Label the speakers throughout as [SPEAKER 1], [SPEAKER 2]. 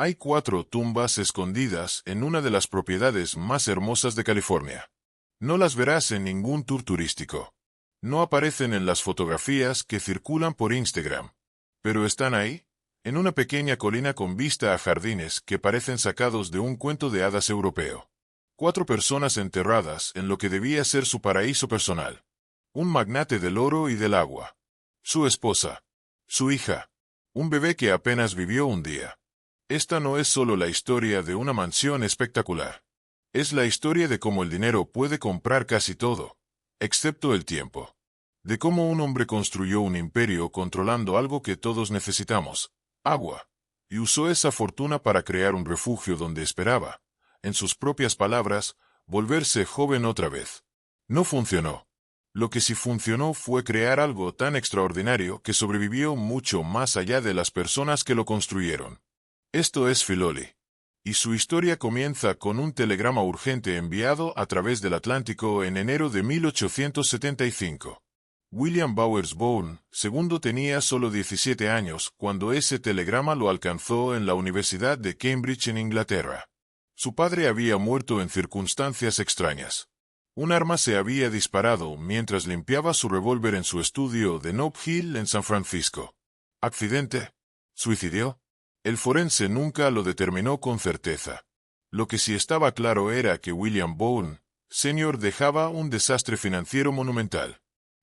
[SPEAKER 1] Hay 4 tumbas escondidas en una de las propiedades más hermosas de California. No las verás en ningún tour turístico. No aparecen en las fotografías que circulan por Instagram. Pero están ahí, en una pequeña colina con vista a jardines que parecen sacados de un cuento de hadas europeo. 4 personas enterradas en lo que debía ser su paraíso personal. Un magnate del oro y del agua. Su esposa. Su hija. Un bebé que apenas vivió un día. Esta no es solo la historia de una mansión espectacular. Es la historia de cómo el dinero puede comprar casi todo, excepto el tiempo. De cómo un hombre construyó un imperio controlando algo que todos necesitamos, agua, y usó esa fortuna para crear un refugio donde esperaba, en sus propias palabras, volverse joven otra vez. No funcionó. Lo que sí funcionó fue crear algo tan extraordinario que sobrevivió mucho más allá de las personas que lo construyeron. Esto es Filoli. Y su historia comienza con un telegrama urgente enviado a través del Atlántico en enero de 1875. William Bowers Bourne, II, tenía solo 17 años cuando ese telegrama lo alcanzó en la Universidad de Cambridge en Inglaterra. Su padre había muerto en circunstancias extrañas. Un arma se había disparado mientras limpiaba su revólver en su estudio de Nob Hill en San Francisco. ¿Accidente? ¿Suicidio? El forense nunca lo determinó con certeza. Lo que sí estaba claro era que William Bourne, Sr. dejaba un desastre financiero monumental.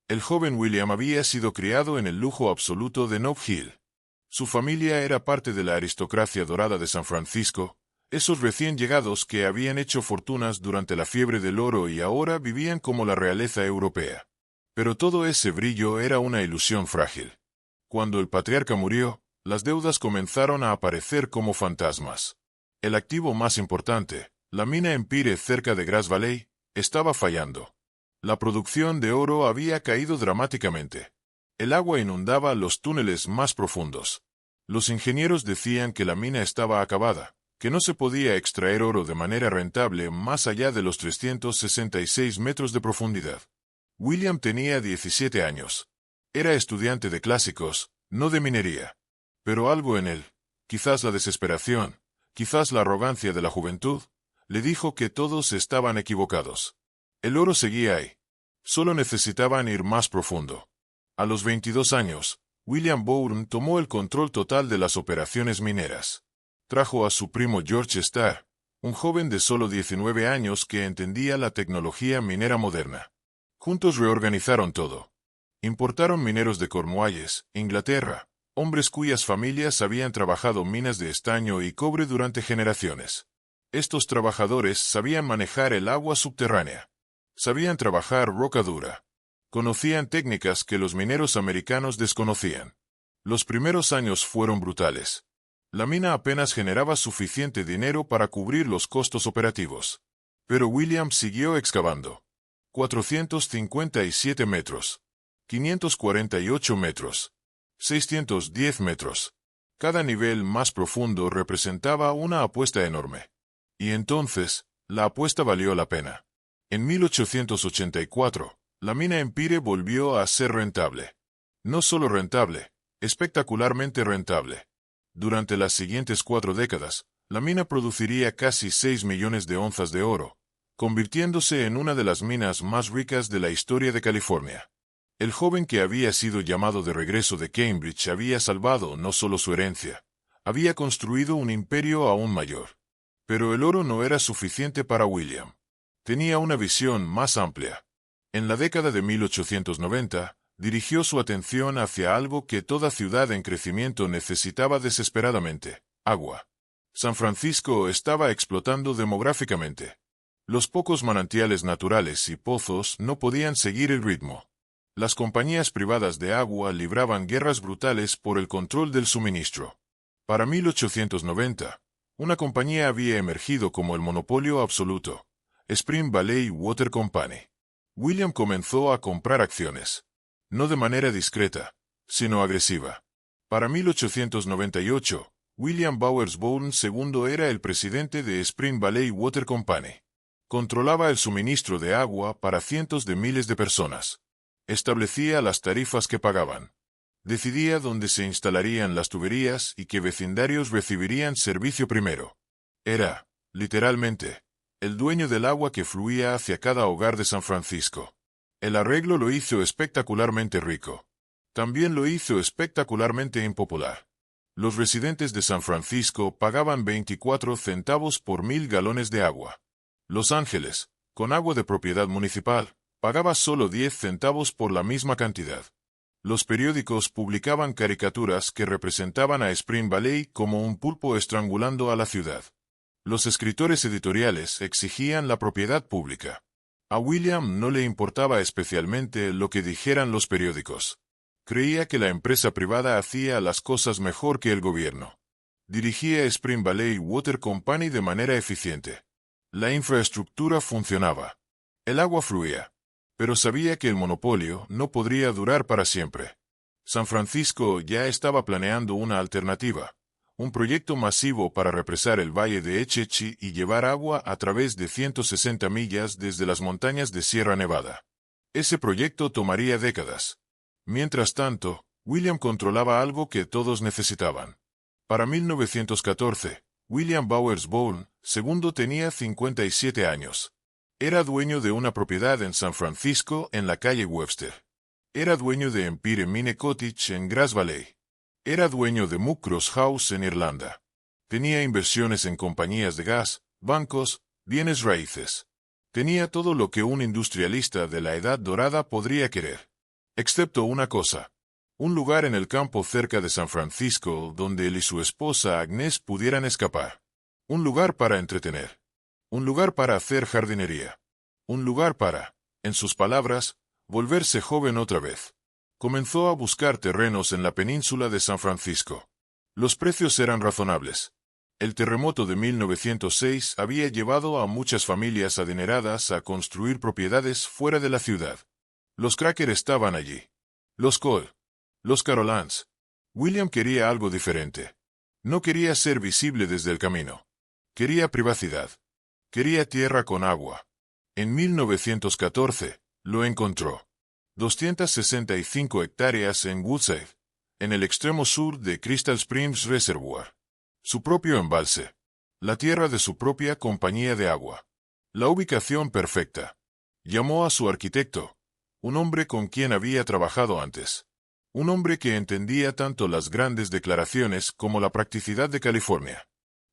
[SPEAKER 1] El joven William había sido criado en el lujo absoluto de Nob Hill. Su familia era parte de la aristocracia dorada de San Francisco, esos recién llegados que habían hecho fortunas durante la fiebre del oro y ahora vivían como la realeza europea. Pero todo ese brillo era una ilusión frágil. Cuando el patriarca murió, las deudas comenzaron a aparecer como fantasmas. El activo más importante, la mina Empire cerca de Grass Valley, estaba fallando. La producción de oro había caído dramáticamente. El agua inundaba los túneles más profundos. Los ingenieros decían que la mina estaba acabada, que no se podía extraer oro de manera rentable más allá de los 366 metros de profundidad. William tenía 17 años. Era estudiante de clásicos, no de minería. Pero algo en él, quizás la desesperación, quizás la arrogancia de la juventud, le dijo que todos estaban equivocados. El oro seguía ahí. Solo necesitaban ir más profundo. A los 22 años, William Bourne tomó el control total de las operaciones mineras. Trajo a su primo George Starr, un joven de solo 19 años que entendía la tecnología minera moderna. Juntos reorganizaron todo. Importaron mineros de Cornualles, Inglaterra, hombres cuyas familias habían trabajado minas de estaño y cobre durante generaciones. Estos trabajadores sabían manejar el agua subterránea. Sabían trabajar roca dura. Conocían técnicas que los mineros americanos desconocían. Los primeros años fueron brutales. La mina apenas generaba suficiente dinero para cubrir los costos operativos. Pero William siguió excavando. 457 metros. 548 metros. 610 metros. Cada nivel más profundo representaba una apuesta enorme. Y entonces, la apuesta valió la pena. En 1884, la mina Empire volvió a ser rentable. No solo rentable, espectacularmente rentable. Durante las siguientes 4 décadas, la mina produciría casi 6 millones de onzas de oro, convirtiéndose en una de las minas más ricas de la historia de California. El joven que había sido llamado de regreso de Cambridge había salvado no solo su herencia, había construido un imperio aún mayor. Pero el oro no era suficiente para William. Tenía una visión más amplia. En la década de 1890, dirigió su atención hacia algo que toda ciudad en crecimiento necesitaba desesperadamente: agua. San Francisco estaba explotando demográficamente. Los pocos manantiales naturales y pozos no podían seguir el ritmo. Las compañías privadas de agua libraban guerras brutales por el control del suministro. Para 1890, una compañía había emergido como el monopolio absoluto: Spring Valley Water Company. William comenzó a comprar acciones. No de manera discreta, sino agresiva. Para 1898, William Bowers Bourne II era el presidente de Spring Valley Water Company. Controlaba el suministro de agua para cientos de miles de personas. Establecía las tarifas que pagaban. Decidía dónde se instalarían las tuberías y qué vecindarios recibirían servicio primero. Era, literalmente, el dueño del agua que fluía hacia cada hogar de San Francisco. El arreglo lo hizo espectacularmente rico. También lo hizo espectacularmente impopular. Los residentes de San Francisco pagaban 24 centavos por 1000 galones de agua. Los Ángeles, con agua de propiedad municipal, pagaba solo 10 centavos por la misma cantidad. Los periódicos publicaban caricaturas que representaban a Spring Valley como un pulpo estrangulando a la ciudad. Los escritores editoriales exigían la propiedad pública. A William no le importaba especialmente lo que dijeran los periódicos. Creía que la empresa privada hacía las cosas mejor que el gobierno. Dirigía Spring Valley Water Company de manera eficiente. La infraestructura funcionaba. El agua fluía. Pero sabía que el monopolio no podría durar para siempre. San Francisco ya estaba planeando una alternativa, un proyecto masivo para represar el valle de Echechi y llevar agua a través de 160 millas desde las montañas de Sierra Nevada. Ese proyecto tomaría décadas. Mientras tanto, William controlaba algo que todos necesitaban. Para 1914, William Bowers Bourne, II tenía 57 años. Era dueño de una propiedad en San Francisco en la calle Webster. Era dueño de Empire Mine Cottage en Grass Valley. Era dueño de Muckross House en Irlanda. Tenía inversiones en compañías de gas, bancos, bienes raíces. Tenía todo lo que un industrialista de la Edad Dorada podría querer. Excepto una cosa. Un lugar en el campo cerca de San Francisco donde él y su esposa Agnes pudieran escapar. Un lugar para entretener. Un lugar para hacer jardinería. Un lugar para, en sus palabras, volverse joven otra vez. Comenzó a buscar terrenos en la península de San Francisco. Los precios eran razonables. El terremoto de 1906 había llevado a muchas familias adineradas a construir propiedades fuera de la ciudad. Los Cracker estaban allí. Los Cole. Los Carolans. William quería algo diferente. No quería ser visible desde el camino. Quería privacidad. Quería tierra con agua. En 1914, lo encontró. 265 hectáreas en Woodside, en el extremo sur de Crystal Springs Reservoir. Su propio embalse. La tierra de su propia compañía de agua. La ubicación perfecta. Llamó a su arquitecto, un hombre con quien había trabajado antes. Un hombre que entendía tanto las grandes declaraciones como la practicidad de California.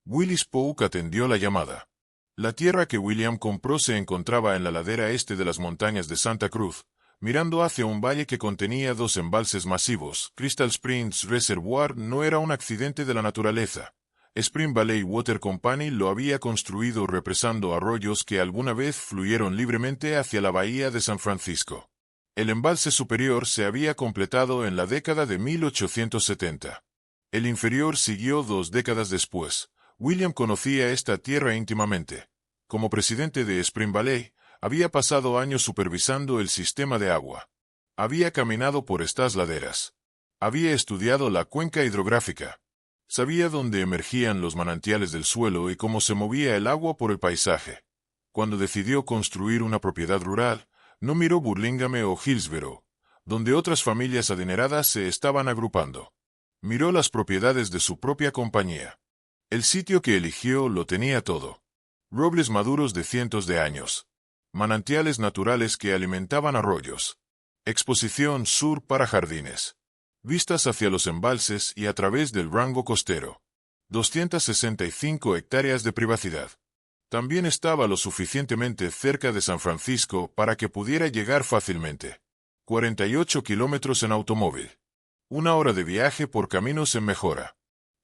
[SPEAKER 1] Willis Polk atendió la llamada. La tierra que William compró se encontraba en la ladera este de las montañas de Santa Cruz, mirando hacia un valle que contenía 2 embalses masivos. Crystal Springs Reservoir no era un accidente de la naturaleza. Spring Valley Water Company lo había construido represando arroyos que alguna vez fluyeron libremente hacia la bahía de San Francisco. El embalse superior se había completado en la década de 1870. El inferior siguió 2 décadas después. William conocía esta tierra íntimamente. Como presidente de Spring Valley, había pasado años supervisando el sistema de agua. Había caminado por estas laderas. Había estudiado la cuenca hidrográfica. Sabía dónde emergían los manantiales del suelo y cómo se movía el agua por el paisaje. Cuando decidió construir una propiedad rural, no miró Burlingame o Hillsborough, donde otras familias adineradas se estaban agrupando. Miró las propiedades de su propia compañía. El sitio que eligió lo tenía todo. Robles maduros de cientos de años. Manantiales naturales que alimentaban arroyos. Exposición sur para jardines. Vistas hacia los embalses y a través del rango costero. 265 hectáreas de privacidad. También estaba lo suficientemente cerca de San Francisco para que pudiera llegar fácilmente. 48 kilómetros en automóvil. 1 hora de viaje por caminos en mejora.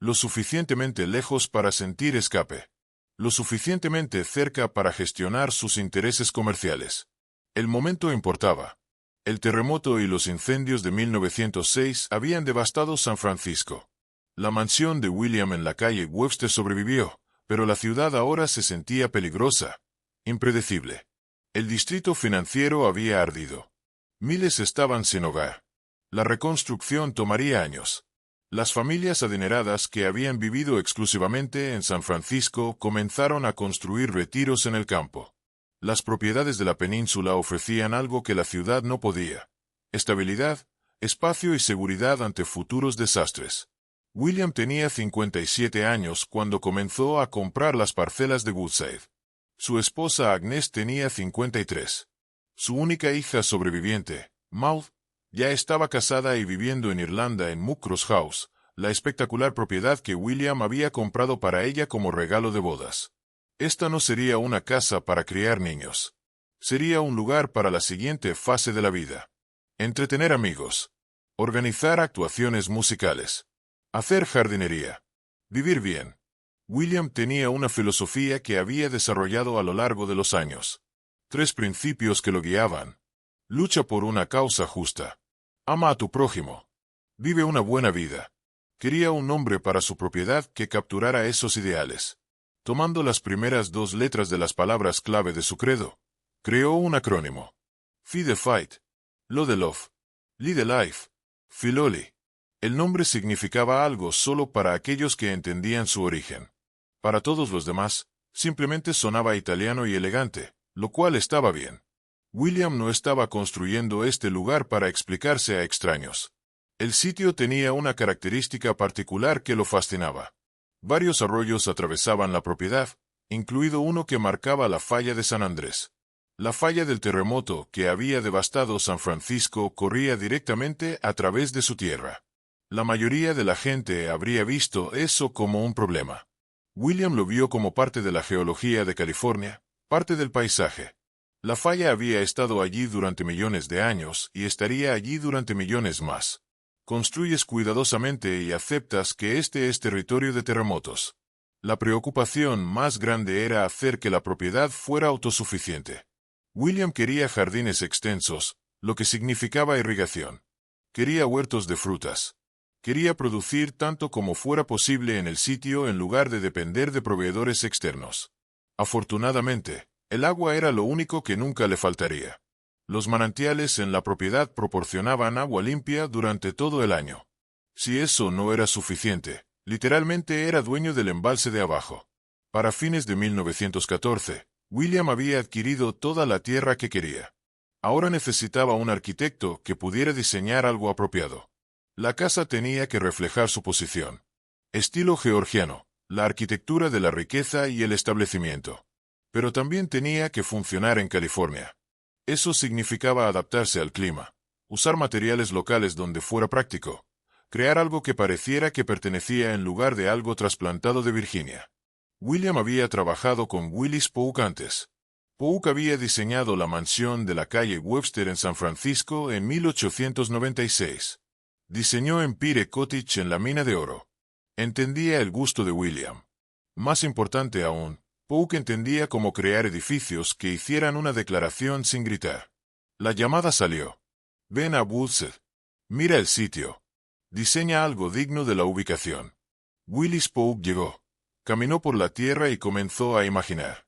[SPEAKER 1] Lo suficientemente lejos para sentir escape. Lo suficientemente cerca para gestionar sus intereses comerciales. El momento importaba. El terremoto y los incendios de 1906 habían devastado San Francisco. La mansión de William en la calle Webster sobrevivió, pero la ciudad ahora se sentía peligrosa, impredecible. El distrito financiero había ardido. Miles estaban sin hogar. La reconstrucción tomaría años. Las familias adineradas que habían vivido exclusivamente en San Francisco comenzaron a construir retiros en el campo. Las propiedades de la península ofrecían algo que la ciudad no podía: estabilidad, espacio y seguridad ante futuros desastres. William tenía 57 años cuando comenzó a comprar las parcelas de Woodside. Su esposa Agnes tenía 53. Su única hija sobreviviente, Maud, ya estaba casada y viviendo en Irlanda en Muckross House, la espectacular propiedad que William había comprado para ella como regalo de bodas. Esta no sería una casa para criar niños. Sería un lugar para la siguiente fase de la vida. Entretener amigos. Organizar actuaciones musicales. Hacer jardinería. Vivir bien. William tenía una filosofía que había desarrollado a lo largo de los años. 3 principios que lo guiaban. Lucha por una causa justa. Ama a tu prójimo. Vive una buena vida. Quería un nombre para su propiedad que capturara esos ideales. Tomando las primeras 2 letras de las palabras clave de su credo, creó un acrónimo. Fi de Fight. Lo de Love. Li de Life. Filoli. El nombre significaba algo solo para aquellos que entendían su origen. Para todos los demás, simplemente sonaba italiano y elegante, lo cual estaba bien. William no estaba construyendo este lugar para explicarse a extraños. El sitio tenía una característica particular que lo fascinaba. Varios arroyos atravesaban la propiedad, incluido uno que marcaba la falla de San Andrés. La falla del terremoto que había devastado San Francisco corría directamente a través de su tierra. La mayoría de la gente habría visto eso como un problema. William lo vio como parte de la geología de California, parte del paisaje. La falla había estado allí durante millones de años y estaría allí durante millones más. Construyes cuidadosamente y aceptas que este es territorio de terremotos. La preocupación más grande era hacer que la propiedad fuera autosuficiente. William quería jardines extensos, lo que significaba irrigación. Quería huertos de frutas. Quería producir tanto como fuera posible en el sitio en lugar de depender de proveedores externos. Afortunadamente, el agua era lo único que nunca le faltaría. Los manantiales en la propiedad proporcionaban agua limpia durante todo el año. Si eso no era suficiente, literalmente era dueño del embalse de abajo. Para fines de 1914, William había adquirido toda la tierra que quería. Ahora necesitaba un arquitecto que pudiera diseñar algo apropiado. La casa tenía que reflejar su posición. Estilo georgiano, la arquitectura de la riqueza y el establecimiento. Pero también tenía que funcionar en California. Eso significaba adaptarse al clima, usar materiales locales donde fuera práctico, crear algo que pareciera que pertenecía en lugar de algo trasplantado de Virginia. William había trabajado con Willis Polk antes. Polk había diseñado la mansión de la calle Webster en San Francisco en 1896. Diseñó Empire Cottage en la mina de oro. Entendía el gusto de William. Más importante aún, Polk entendía cómo crear edificios que hicieran una declaración sin gritar. La llamada salió. Ven a Woodside. Mira el sitio. Diseña algo digno de la ubicación. Willis Polk llegó. Caminó por la tierra y comenzó a imaginar.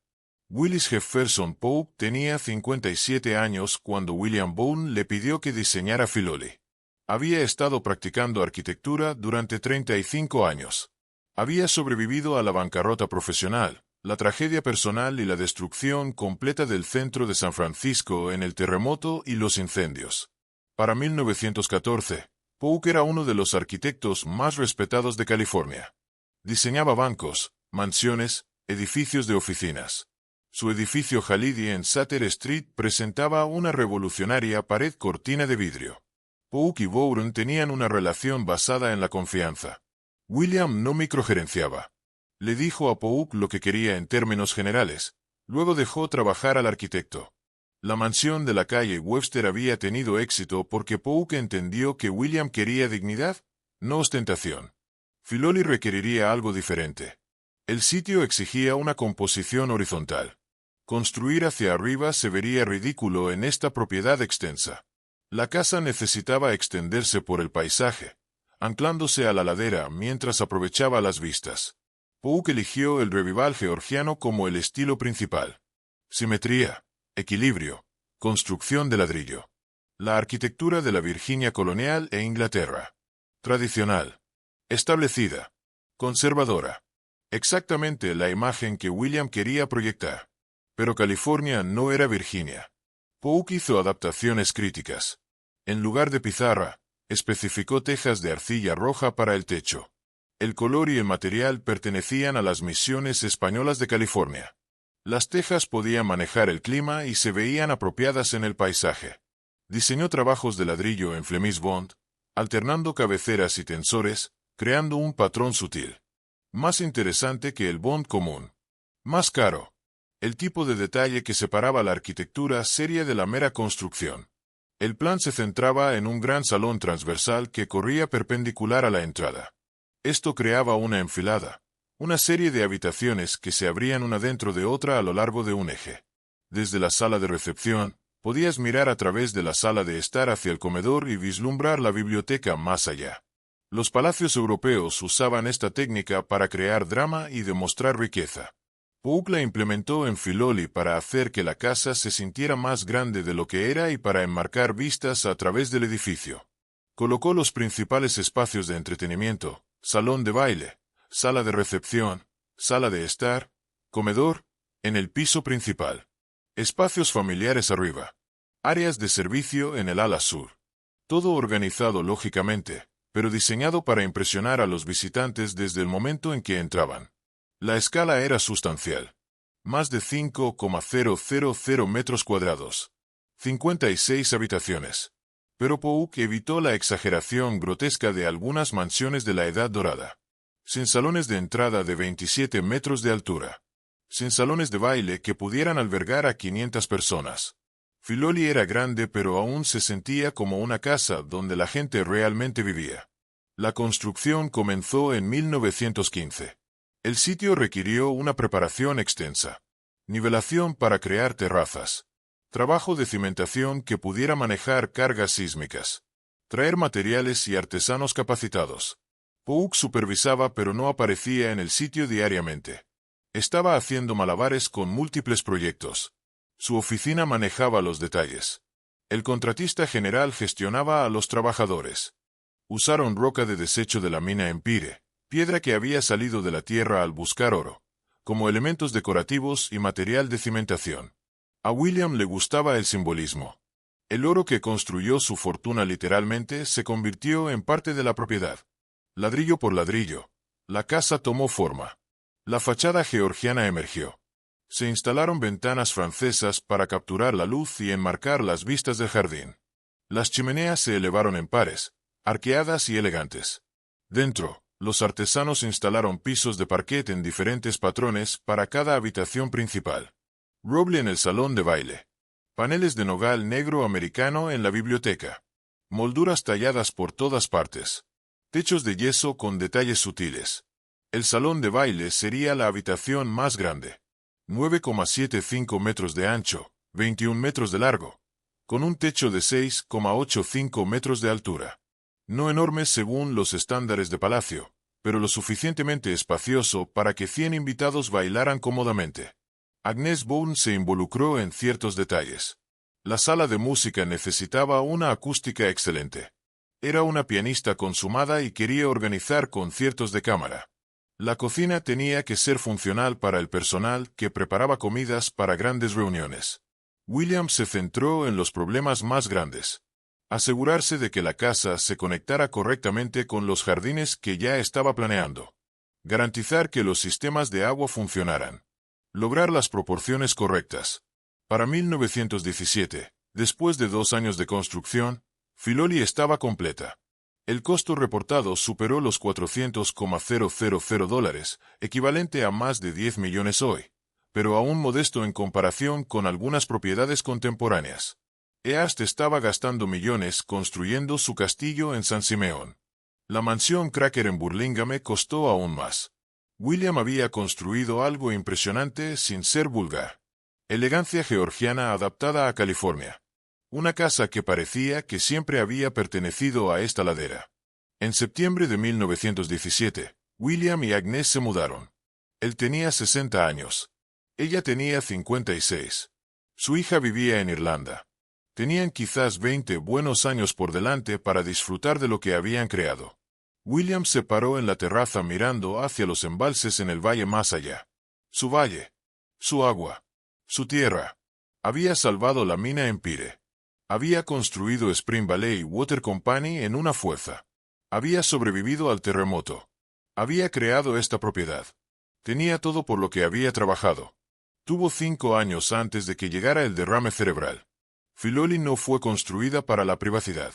[SPEAKER 1] Willis Jefferson Polk tenía 57 años cuando William Bone le pidió que diseñara Filoli. Había estado practicando arquitectura durante 35 años. Había sobrevivido a la bancarrota profesional, la tragedia personal y la destrucción completa del centro de San Francisco en el terremoto y los incendios. Para 1914, Polk era uno de los arquitectos más respetados de California. Diseñaba bancos, mansiones, edificios de oficinas. Su edificio Halidi en Sutter Street presentaba una revolucionaria pared cortina de vidrio. Polk y Bowron tenían una relación basada en la confianza. William no microgerenciaba. Le dijo a Polk lo que quería en términos generales, luego dejó trabajar al arquitecto. La mansión de la calle Webster había tenido éxito porque Polk entendió que William quería dignidad, no ostentación. Filoli requeriría algo diferente. El sitio exigía una composición horizontal. Construir hacia arriba se vería ridículo en esta propiedad extensa. La casa necesitaba extenderse por el paisaje, anclándose a la ladera mientras aprovechaba las vistas. Polk eligió el revival georgiano como el estilo principal. Simetría, equilibrio, construcción de ladrillo. La arquitectura de la Virginia colonial e Inglaterra. Tradicional. Establecida. Conservadora. Exactamente la imagen que William quería proyectar. Pero California no era Virginia. Polk hizo adaptaciones críticas. En lugar de pizarra, Especificó tejas de arcilla roja para el techo. El color y el material pertenecían a las Misiones Españolas de California. Las tejas podían manejar el clima y se veían apropiadas en el paisaje. Diseñó trabajos de ladrillo en Flemish Bond, alternando cabeceras y tensores, creando un patrón sutil. Más interesante que el Bond común. Más caro. El tipo de detalle que separaba la arquitectura seria de la mera construcción. El plan se centraba en un gran salón transversal que corría perpendicular a la entrada. Esto creaba una enfilada, una serie de habitaciones que se abrían una dentro de otra a lo largo de un eje. Desde la sala de recepción, podías mirar a través de la sala de estar hacia el comedor y vislumbrar la biblioteca más allá. Los palacios europeos usaban esta técnica para crear drama y demostrar riqueza. Pouk la implementó en Filoli para hacer que la casa se sintiera más grande de lo que era y para enmarcar vistas a través del edificio. Colocó los principales espacios de entretenimiento, salón de baile, sala de recepción, sala de estar, comedor, en el piso principal. Espacios familiares arriba. Áreas de servicio en el ala sur. Todo organizado lógicamente, pero diseñado para impresionar a los visitantes desde el momento en que entraban. La escala era sustancial. Más de 5,000 metros cuadrados. 56 habitaciones. Pero Pouk evitó la exageración grotesca de algunas mansiones de la Edad Dorada. Sin salones de entrada de 27 metros de altura. Sin salones de baile que pudieran albergar a 500 personas. Filoli era grande pero aún se sentía como una casa donde la gente realmente vivía. La construcción comenzó en 1915. El sitio requirió una preparación extensa. Nivelación para crear terrazas. Trabajo de cimentación que pudiera manejar cargas sísmicas. Traer materiales y artesanos capacitados. Pouk supervisaba pero no aparecía en el sitio diariamente. Estaba haciendo malabares con múltiples proyectos. Su oficina manejaba los detalles. El contratista general gestionaba a los trabajadores. Usaron roca de desecho de la mina Empire, piedra que había salido de la tierra al buscar oro, como elementos decorativos y material de cimentación. A William le gustaba el simbolismo. El oro que construyó su fortuna literalmente se convirtió en parte de la propiedad. Ladrillo por ladrillo, la casa tomó forma. La fachada georgiana emergió. Se instalaron ventanas francesas para capturar la luz y enmarcar las vistas del jardín. Las chimeneas se elevaron en pares, arqueadas y elegantes. Dentro, los artesanos instalaron pisos de parquet en diferentes patrones para cada habitación principal. Roble en el salón de baile. Paneles de nogal negro americano en la biblioteca. Molduras talladas por todas partes. Techos de yeso con detalles sutiles. El salón de baile sería la habitación más grande. 9,75 metros de ancho, 21 metros de largo, con un techo de 6,85 metros de altura. No enorme según los estándares de palacio, pero lo suficientemente espacioso para que 100 invitados bailaran cómodamente. Agnès Bonne se involucró en ciertos detalles. La sala de música necesitaba una acústica excelente. Era una pianista consumada y quería organizar conciertos de cámara. La cocina tenía que ser funcional para el personal que preparaba comidas para grandes reuniones. William se centró en los problemas más grandes. Asegurarse de que la casa se conectara correctamente con los jardines que ya estaba planeando. Garantizar que los sistemas de agua funcionaran. Lograr las proporciones correctas. Para 1917, después de 2 años de construcción, Filoli estaba completa. El costo reportado superó los $400,000, equivalente a más de 10 millones hoy, pero aún modesto en comparación con algunas propiedades contemporáneas. East estaba gastando millones construyendo su castillo en San Simeón. La mansión Cracker en Burlingame costó aún más. William había construido algo impresionante sin ser vulgar. Elegancia georgiana adaptada a California. Una casa que parecía que siempre había pertenecido a esta ladera. En septiembre de 1917, William y Agnès se mudaron. Él tenía 60 años. Ella tenía 56. Su hija vivía en Irlanda. Tenían quizás 20 buenos años por delante para disfrutar de lo que habían creado. William se paró en la terraza mirando hacia los embalses en el valle más allá. Su valle. Su agua. Su tierra. Había salvado la mina Empire. Había construido Spring Valley Water Company en una fuerza. Había sobrevivido al terremoto. Había creado esta propiedad. Tenía todo por lo que había trabajado. Tuvo 5 años antes de que llegara el derrame cerebral. Filoli no fue construida para la privacidad.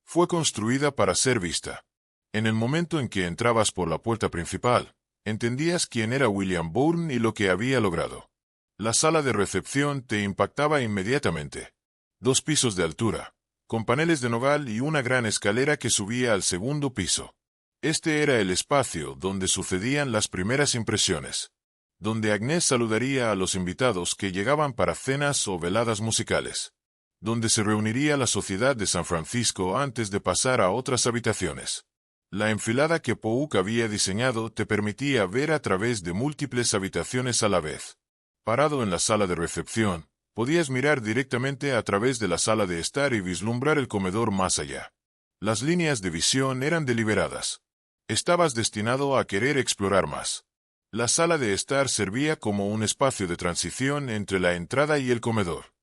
[SPEAKER 1] Fue construida para ser vista. En el momento en que entrabas por la puerta principal, entendías quién era William Bourne y lo que había logrado. La sala de recepción te impactaba inmediatamente. 2 pisos de altura, con paneles de nogal y una gran escalera que subía al segundo piso. Este era el espacio donde sucedían las primeras impresiones, donde Agnès saludaría a los invitados que llegaban para cenas o veladas musicales, donde se reuniría la sociedad de San Francisco antes de pasar a otras habitaciones. La enfilada que Pouk había diseñado te permitía ver a través de múltiples habitaciones a la vez. Parado en la sala de recepción, podías mirar directamente a través de la sala de estar y vislumbrar el comedor más allá. Las líneas de visión eran deliberadas. Estabas destinado a querer explorar más. La sala de estar servía como un espacio de transición entre la entrada y el comedor.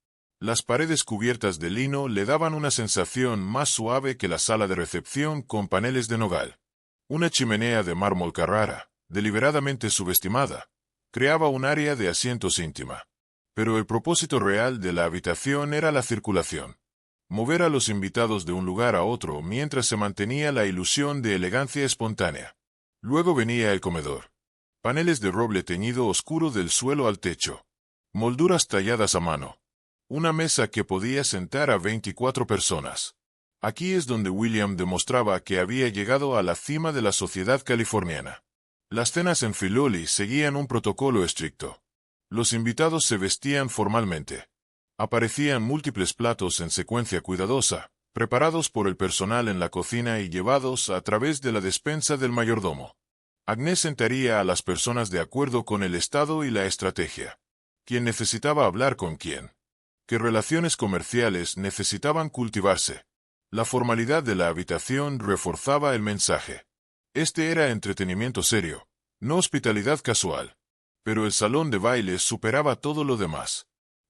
[SPEAKER 1] Las paredes cubiertas de lino le daban una sensación más suave que la sala de recepción con paneles de nogal. Una chimenea de mármol Carrara, deliberadamente subestimada, creaba un área de asientos íntima. Pero el propósito real de la habitación era la circulación. Mover a los invitados de un lugar a otro mientras se mantenía la ilusión de elegancia espontánea. Luego venía el comedor. Paneles de roble teñido oscuro del suelo al techo. Molduras talladas a mano. Una mesa que podía sentar a 24 personas. Aquí es donde William demostraba que había llegado a la cima de la sociedad californiana. Las cenas en Filoli seguían un protocolo estricto. Los invitados se vestían formalmente. Aparecían múltiples platos en secuencia cuidadosa, preparados por el personal en la cocina y llevados a través de la despensa del mayordomo. Agnès sentaría a las personas de acuerdo con el estado y la estrategia. ¿Quién necesitaba hablar con quién? ¿Qué relaciones comerciales necesitaban cultivarse? La formalidad de la habitación reforzaba el mensaje. Este era entretenimiento serio, no hospitalidad casual. Pero el salón de baile superaba todo lo demás.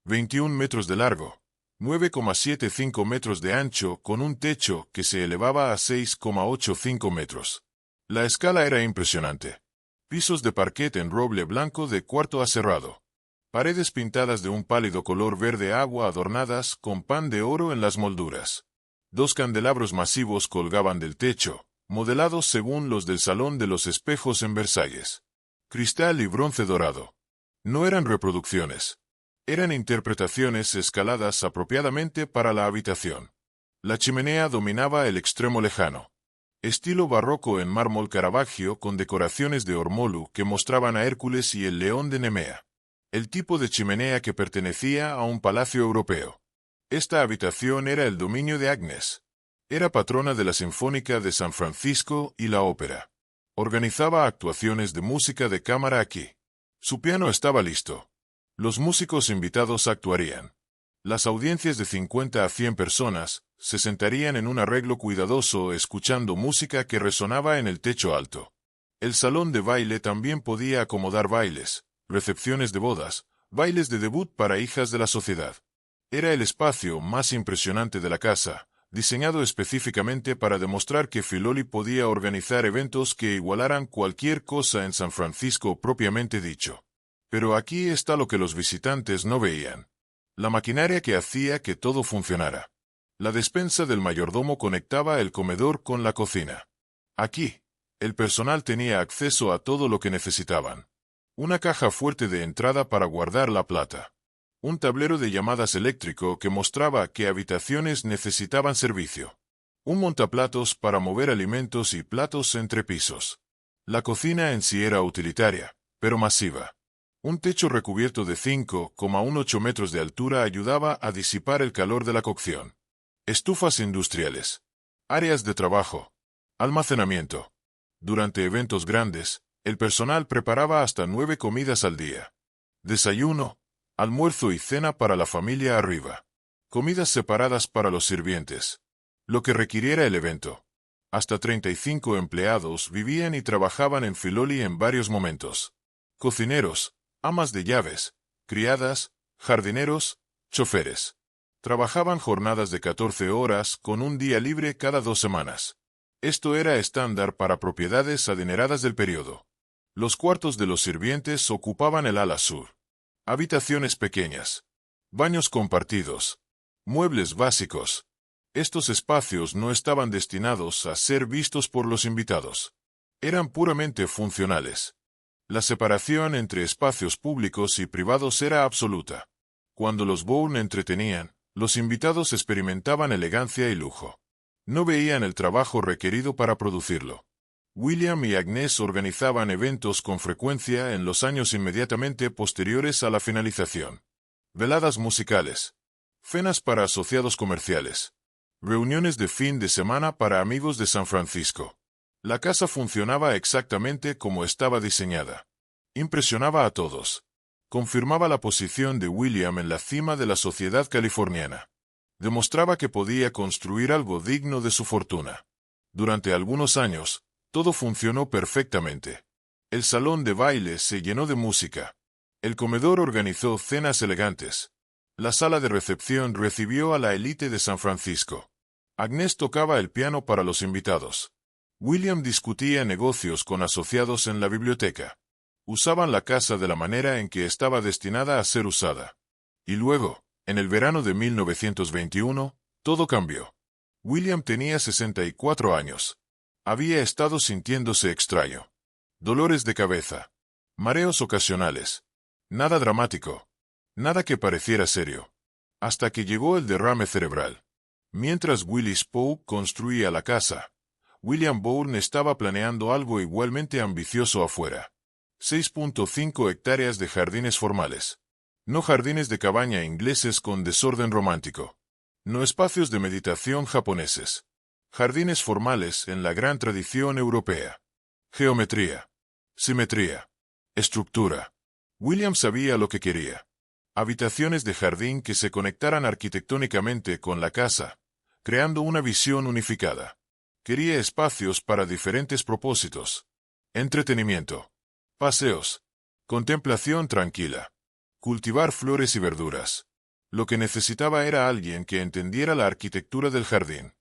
[SPEAKER 1] 21 metros de largo, 9,75 metros de ancho con un techo que se elevaba a 6,85 metros. La escala era impresionante. Pisos de parquet en roble blanco de cuarto aserrado. Paredes pintadas de un pálido color verde agua adornadas con pan de oro en las molduras. 2 candelabros masivos colgaban del techo, modelados según los del Salón de los Espejos en Versalles. Cristal y bronce dorado. No eran reproducciones. Eran interpretaciones escaladas apropiadamente para la habitación. La chimenea dominaba el extremo lejano. Estilo barroco en mármol Caravaggio con decoraciones de ormolu que mostraban a Hércules y el león de Nemea. El tipo de chimenea que pertenecía a un palacio europeo. Esta habitación era el dominio de Agnès. Era patrona de la Sinfónica de San Francisco y la ópera. Organizaba actuaciones de música de cámara aquí. Su piano estaba listo. Los músicos invitados actuarían. Las audiencias de 50 a 100 personas se sentarían en un arreglo cuidadoso escuchando música que resonaba en el techo alto. El salón de baile también podía acomodar bailes, recepciones de bodas, bailes de debut para hijas de la sociedad. Era el espacio más impresionante de la casa, diseñado específicamente para demostrar que Filoli podía organizar eventos que igualaran cualquier cosa en San Francisco propiamente dicho. Pero aquí está lo que los visitantes no veían. La maquinaria que hacía que todo funcionara. La despensa del mayordomo conectaba el comedor con la cocina. Aquí, el personal tenía acceso a todo lo que necesitaban. Una caja fuerte de entrada para guardar la plata. Un tablero de llamadas eléctrico que mostraba qué habitaciones necesitaban servicio. Un montaplatos para mover alimentos y platos entre pisos. La cocina en sí era utilitaria, pero masiva. Un techo recubierto de 5,18 metros de altura ayudaba a disipar el calor de la cocción. Estufas industriales. Áreas de trabajo. Almacenamiento. Durante eventos grandes, el personal preparaba hasta 9 comidas al día. Desayuno, almuerzo y cena para la familia arriba. Comidas separadas para los sirvientes. Lo que requiriera el evento. Hasta 35 empleados vivían y trabajaban en Filoli en varios momentos. Cocineros, amas de llaves, criadas, jardineros, choferes. Trabajaban jornadas de 14 horas con un día libre cada 2 semanas. Esto era estándar para propiedades adineradas del período. Los cuartos de los sirvientes ocupaban el ala sur. Habitaciones pequeñas. Baños compartidos. Muebles básicos. Estos espacios no estaban destinados a ser vistos por los invitados. Eran puramente funcionales. La separación entre espacios públicos y privados era absoluta. Cuando los Bourne entretenían, los invitados experimentaban elegancia y lujo. No veían el trabajo requerido para producirlo. William y Agnes organizaban eventos con frecuencia en los años inmediatamente posteriores a la finalización. Veladas musicales. Cenas para asociados comerciales. Reuniones de fin de semana para amigos de San Francisco. La casa funcionaba exactamente como estaba diseñada. Impresionaba a todos. Confirmaba la posición de William en la cima de la sociedad californiana. Demostraba que podía construir algo digno de su fortuna. Durante algunos años, todo funcionó perfectamente. El salón de baile se llenó de música. El comedor organizó cenas elegantes. La sala de recepción recibió a la élite de San Francisco. Agnes tocaba el piano para los invitados. William discutía negocios con asociados en la biblioteca. Usaban la casa de la manera en que estaba destinada a ser usada. Y luego, en el verano de 1921, todo cambió. William tenía 64 años. Había estado sintiéndose extraño. Dolores de cabeza. Mareos ocasionales. Nada dramático. Nada que pareciera serio. Hasta que llegó el derrame cerebral. Mientras Willis Pope construía la casa, William Bourne estaba planeando algo igualmente ambicioso afuera. 6.5 hectáreas de jardines formales. No jardines de cabaña ingleses con desorden romántico. No espacios de meditación japoneses. Jardines formales en la gran tradición europea. Geometría. Simetría. Estructura. William sabía lo que quería. Habitaciones de jardín que se conectaran arquitectónicamente con la casa, creando una visión unificada. Quería espacios para diferentes propósitos. Entretenimiento. Paseos. Contemplación tranquila. Cultivar flores y verduras. Lo que necesitaba era alguien que entendiera la arquitectura del jardín.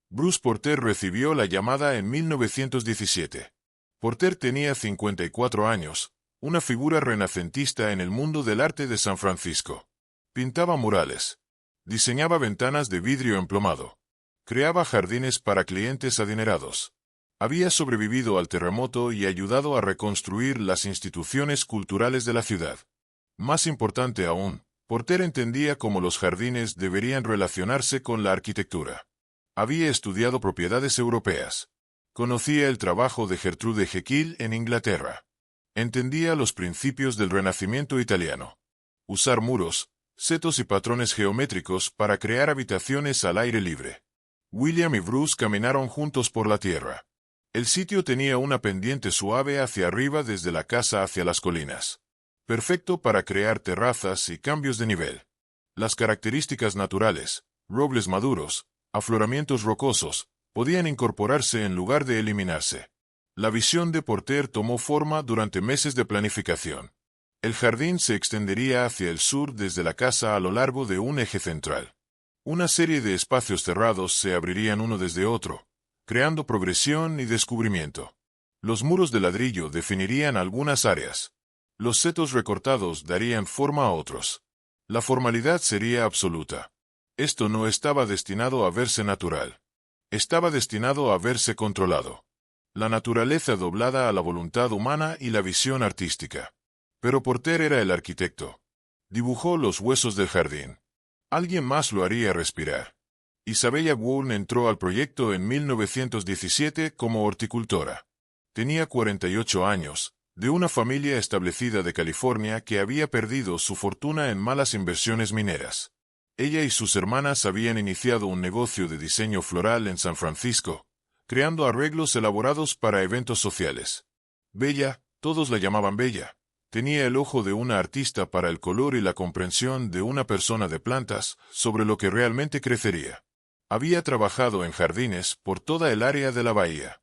[SPEAKER 1] Bruce Porter recibió la llamada en 1917. Porter tenía 54 años, una figura renacentista en el mundo del arte de San Francisco. Pintaba murales. Diseñaba ventanas de vidrio emplomado. Creaba jardines para clientes adinerados. Había sobrevivido al terremoto y ayudado a reconstruir las instituciones culturales de la ciudad. Más importante aún, Porter entendía cómo los jardines deberían relacionarse con la arquitectura. Había estudiado propiedades europeas. Conocía el trabajo de Gertrude Jekyll en Inglaterra. Entendía los principios del Renacimiento italiano. Usar muros, setos y patrones geométricos para crear habitaciones al aire libre. William y Bruce caminaron juntos por la tierra. El sitio tenía una pendiente suave hacia arriba desde la casa hacia las colinas. Perfecto para crear terrazas y cambios de nivel. Las características naturales, robles maduros, afloramientos rocosos, podían incorporarse en lugar de eliminarse. La visión de Porter tomó forma durante meses de planificación. El jardín se extendería hacia el sur desde la casa a lo largo de un eje central. Una serie de espacios cerrados se abrirían uno desde otro, creando progresión y descubrimiento. Los muros de ladrillo definirían algunas áreas. Los setos recortados darían forma a otros. La formalidad sería absoluta. Esto no estaba destinado a verse natural. Estaba destinado a verse controlado. La naturaleza doblada a la voluntad humana y la visión artística. Pero Porter era el arquitecto. Dibujó los huesos del jardín. Alguien más lo haría respirar. Isabella Bourne entró al proyecto en 1917 como horticultora. Tenía 48 años, de una familia establecida de California que había perdido su fortuna en malas inversiones mineras. Ella y sus hermanas habían iniciado un negocio de diseño floral en San Francisco, creando arreglos elaborados para eventos sociales. Bella, todos la llamaban Bella. Tenía el ojo de una artista para el color y la comprensión de una persona de plantas sobre lo que realmente crecería. Había trabajado en jardines por toda el área de la bahía.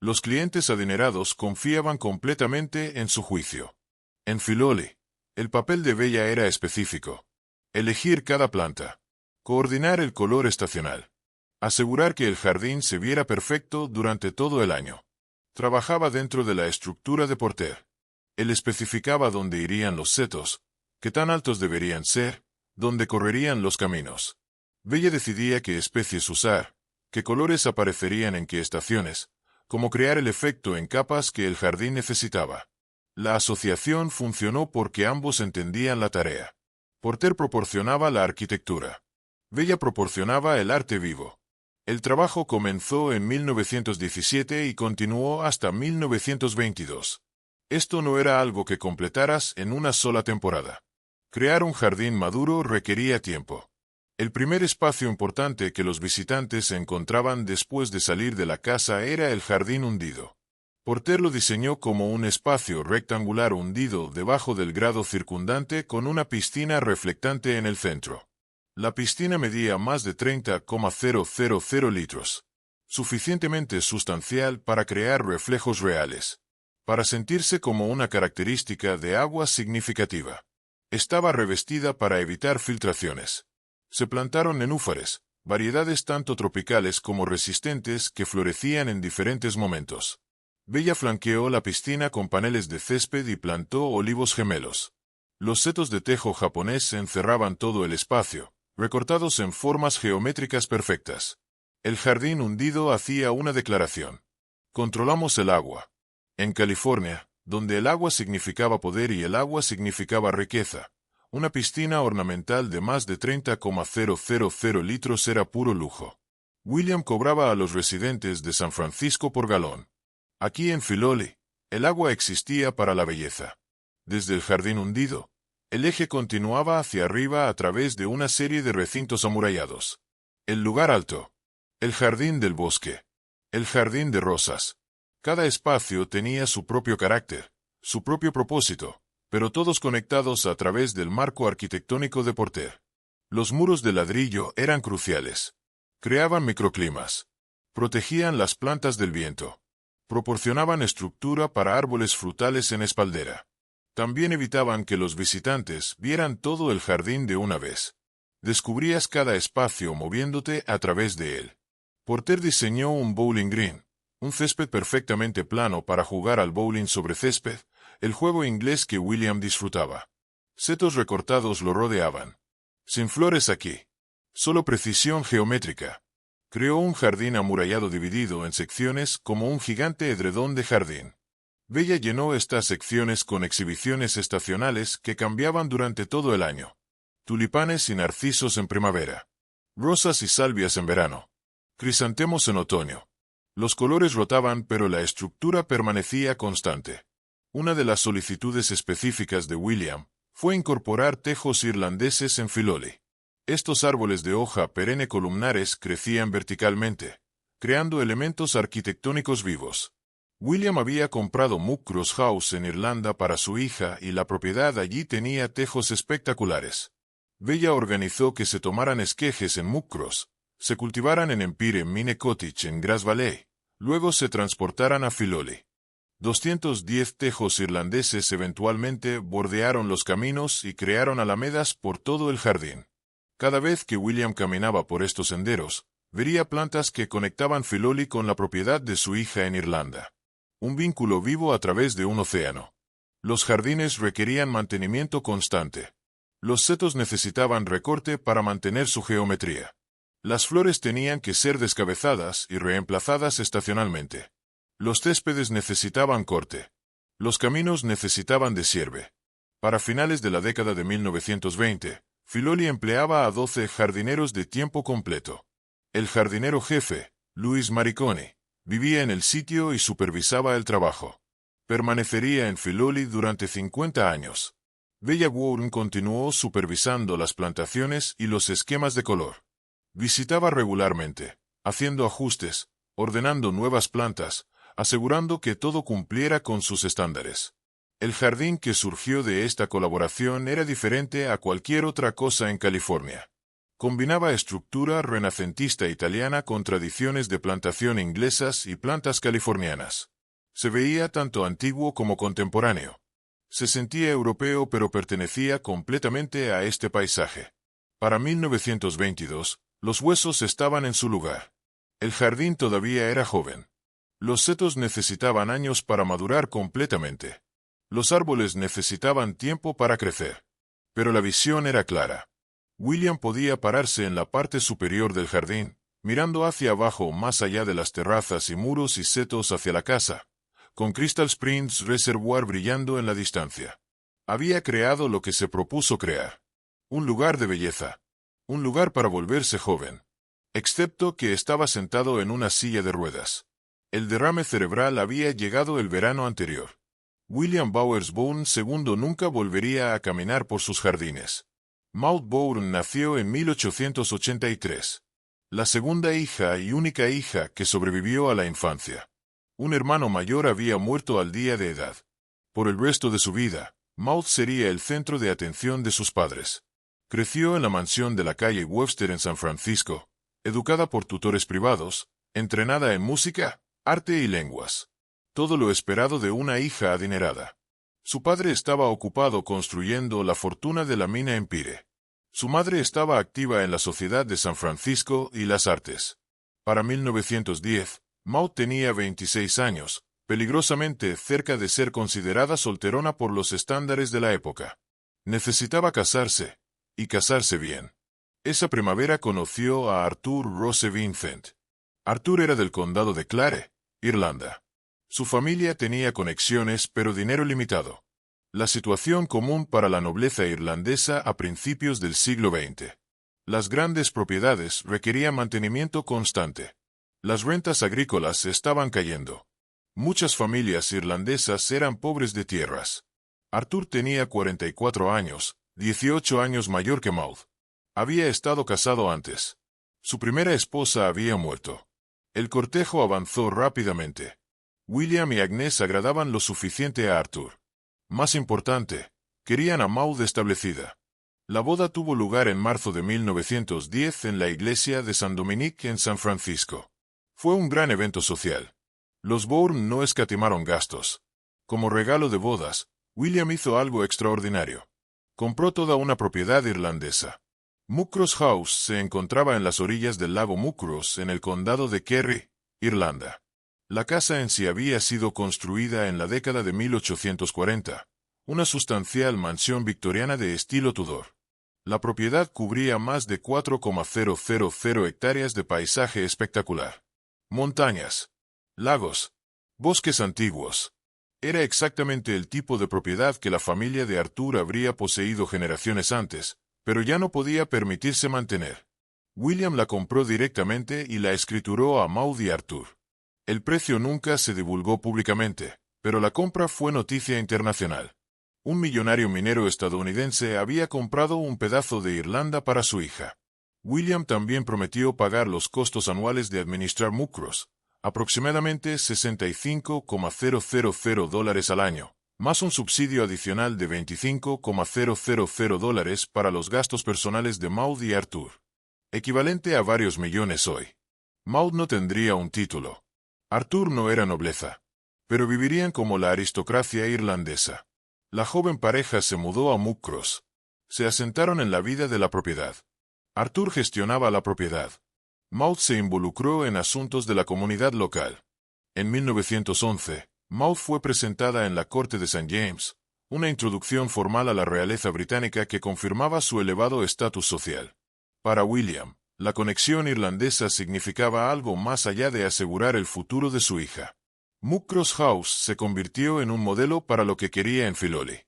[SPEAKER 1] Los clientes adinerados confiaban completamente en su juicio. En Filoli, el papel de Bella era específico. Elegir cada planta. Coordinar el color estacional. Asegurar que el jardín se viera perfecto durante todo el año. Trabajaba dentro de la estructura de Porter. Él especificaba dónde irían los setos, qué tan altos deberían ser, dónde correrían los caminos. Bella decidía qué especies usar, qué colores aparecerían en qué estaciones, cómo crear el efecto en capas que el jardín necesitaba. La asociación funcionó porque ambos entendían la tarea. Porter proporcionaba la arquitectura. Bella proporcionaba el arte vivo. El trabajo comenzó en 1917 y continuó hasta 1922. Esto no era algo que completaras en una sola temporada. Crear un jardín maduro requería tiempo. El primer espacio importante que los visitantes encontraban después de salir de la casa era el jardín hundido. Porter lo diseñó como un espacio rectangular hundido debajo del grado circundante con una piscina reflectante en el centro. La piscina medía más de 30,000 litros. Suficientemente sustancial para crear reflejos reales. Para sentirse como una característica de agua significativa. Estaba revestida para evitar filtraciones. Se plantaron nenúfares, variedades tanto tropicales como resistentes que florecían en diferentes momentos. Bella flanqueó la piscina con paneles de césped y plantó olivos gemelos. Los setos de tejo japonés encerraban todo el espacio, recortados en formas geométricas perfectas. El jardín hundido hacía una declaración. Controlamos el agua. En California, donde el agua significaba poder y el agua significaba riqueza, una piscina ornamental de más de 30,000 litros era puro lujo. William cobraba a los residentes de San Francisco por galón. Aquí en Filoli, el agua existía para la belleza. Desde el jardín hundido, el eje continuaba hacia arriba a través de una serie de recintos amurallados. El lugar alto. El jardín del bosque. El jardín de rosas. Cada espacio tenía su propio carácter, su propio propósito, pero todos conectados a través del marco arquitectónico de Porter. Los muros de ladrillo eran cruciales. Creaban microclimas. Protegían las plantas del viento. Proporcionaban estructura para árboles frutales en espaldera. También evitaban que los visitantes vieran todo el jardín de una vez. Descubrías cada espacio moviéndote a través de él. Porter diseñó un bowling green, un césped perfectamente plano para jugar al bowling sobre césped, el juego inglés que William disfrutaba. Setos recortados lo rodeaban. Sin flores aquí. Solo precisión geométrica. Creó un jardín amurallado dividido en secciones como un gigante edredón de jardín. Bella llenó estas secciones con exhibiciones estacionales que cambiaban durante todo el año. Tulipanes y narcisos en primavera. Rosas y salvias en verano. Crisantemos en otoño. Los colores rotaban pero la estructura permanecía constante. Una de las solicitudes específicas de William fue incorporar tejos irlandeses en Filoli. Estos árboles de hoja perenne columnares crecían verticalmente, creando elementos arquitectónicos vivos. William había comprado Muckross House en Irlanda para su hija y la propiedad allí tenía tejos espectaculares. Bella organizó que se tomaran esquejes en Muckross, se cultivaran en Empire Mine Cottage en Grass Valley, luego se transportaran a Filoli. 210 tejos irlandeses eventualmente bordearon los caminos y crearon alamedas por todo el jardín. Cada vez que William caminaba por estos senderos, vería plantas que conectaban Filoli con la propiedad de su hija en Irlanda. Un vínculo vivo a través de un océano. Los jardines requerían mantenimiento constante. Los setos necesitaban recorte para mantener su geometría. Las flores tenían que ser descabezadas y reemplazadas estacionalmente. Los céspedes necesitaban corte. Los caminos necesitaban deshierde. Para finales de la década de 1920, Filoli empleaba a 12 jardineros de tiempo completo. El jardinero jefe, Luis Mariconi, vivía en el sitio y supervisaba el trabajo. Permanecería en Filoli durante 50 años. Bella Warren continuó supervisando las plantaciones y los esquemas de color. Visitaba regularmente, haciendo ajustes, ordenando nuevas plantas, asegurando que todo cumpliera con sus estándares. El jardín que surgió de esta colaboración era diferente a cualquier otra cosa en California. Combinaba estructura renacentista italiana con tradiciones de plantación inglesas y plantas californianas. Se veía tanto antiguo como contemporáneo. Se sentía europeo pero pertenecía completamente a este paisaje. Para 1922, los huesos estaban en su lugar. El jardín todavía era joven. Los setos necesitaban años para madurar completamente. Los árboles necesitaban tiempo para crecer. Pero la visión era clara. William podía pararse en la parte superior del jardín, mirando hacia abajo más allá de las terrazas y muros y setos hacia la casa, con Crystal Springs Reservoir brillando en la distancia. Había creado lo que se propuso crear. Un lugar de belleza. Un lugar para volverse joven. Excepto que estaba sentado en una silla de ruedas. El derrame cerebral había llegado el verano anterior. William Bowers Bourne II nunca volvería a caminar por sus jardines. Maud Bourne nació en 1883. La segunda hija y única hija que sobrevivió a la infancia. Un hermano mayor había muerto al día de edad. Por el resto de su vida, Maud sería el centro de atención de sus padres. Creció en la mansión de la calle Webster en San Francisco, educada por tutores privados, entrenada en música, arte y lenguas. Todo lo esperado de una hija adinerada. Su padre estaba ocupado construyendo la fortuna de la mina Empire. Su madre estaba activa en la sociedad de San Francisco y las artes. Para 1910, Maud tenía 26 años, peligrosamente cerca de ser considerada solterona por los estándares de la época. Necesitaba casarse, y casarse bien. Esa primavera conoció a Arthur Rose Vincent. Arthur era del condado de Clare, Irlanda. Su familia tenía conexiones pero dinero limitado. La situación común para la nobleza irlandesa a principios del siglo XX. Las grandes propiedades requerían mantenimiento constante. Las rentas agrícolas estaban cayendo. Muchas familias irlandesas eran pobres de tierras. Arthur tenía 44 años, 18 años mayor que Maud. Había estado casado antes. Su primera esposa había muerto. El cortejo avanzó rápidamente. William y Agnes agradaban lo suficiente a Arthur. Más importante, querían a Maud establecida. La boda tuvo lugar en marzo de 1910 en la iglesia de San Dominique en San Francisco. Fue un gran evento social. Los Bourne no escatimaron gastos. Como regalo de bodas, William hizo algo extraordinario. Compró toda una propiedad irlandesa. Muckross House se encontraba en las orillas del lago Muckross en el condado de Kerry, Irlanda. La casa en sí había sido construida en la década de 1840, una sustancial mansión victoriana de estilo Tudor. La propiedad cubría más de 4,000 hectáreas de paisaje espectacular. Montañas, lagos, bosques antiguos. Era exactamente el tipo de propiedad que la familia de Arthur habría poseído generaciones antes, pero ya no podía permitirse mantener. William la compró directamente y la escrituró a Maud y Arthur. El precio nunca se divulgó públicamente, pero la compra fue noticia internacional. Un millonario minero estadounidense había comprado un pedazo de Irlanda para su hija. William también prometió pagar los costos anuales de administrar Muckross, aproximadamente $65,000 al año, más un subsidio adicional de $25,000 para los gastos personales de Maud y Arthur, equivalente a varios millones hoy. Maud no tendría un título. Arthur no era nobleza, pero vivirían como la aristocracia irlandesa. La joven pareja se mudó a Muckross. Se asentaron en la vida de la propiedad. Arthur gestionaba la propiedad. Maud se involucró en asuntos de la comunidad local. En 1911, Maud fue presentada en la Corte de St. James, una introducción formal a la realeza británica que confirmaba su elevado estatus social. Para William, la conexión irlandesa significaba algo más allá de asegurar el futuro de su hija. Muckross House se convirtió en un modelo para lo que quería en Filoli.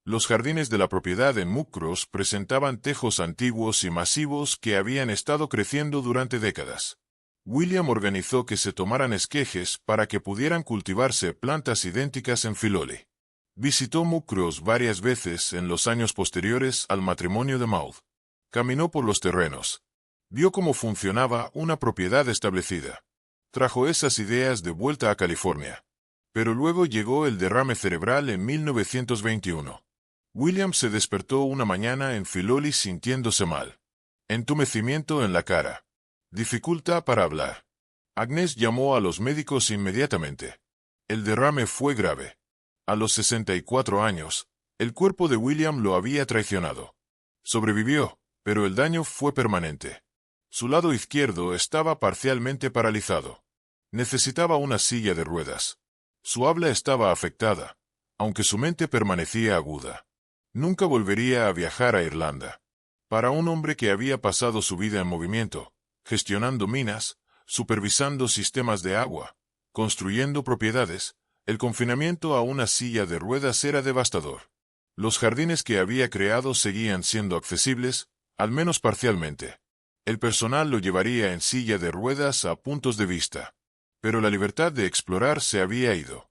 [SPEAKER 1] Los jardines de la propiedad en Muckross presentaban tejos antiguos y masivos que habían estado creciendo durante décadas. William organizó que se tomaran esquejes para que pudieran cultivarse plantas idénticas en Filoli. Visitó Muckross varias veces en los años posteriores al matrimonio de Maud. Caminó por los terrenos. Vio cómo funcionaba una propiedad establecida. Trajo esas ideas de vuelta a California. Pero luego llegó el derrame cerebral en 1921. William se despertó una mañana en Filoli sintiéndose mal. Entumecimiento en la cara. Dificultad para hablar. Agnes llamó a los médicos inmediatamente. El derrame fue grave. A los 64 años, el cuerpo de William lo había traicionado. Sobrevivió, Pero el daño fue permanente. Su lado izquierdo estaba parcialmente paralizado. Necesitaba una silla de ruedas. Su habla estaba afectada, aunque su mente permanecía aguda. Nunca volvería a viajar a Irlanda. Para un hombre que había pasado su vida en movimiento, gestionando minas, supervisando sistemas de agua, construyendo propiedades, el confinamiento a una silla de ruedas era devastador. Los jardines que había creado seguían siendo accesibles, al menos parcialmente. El personal lo llevaría en silla de ruedas a puntos de vista. Pero la libertad de explorar se había ido.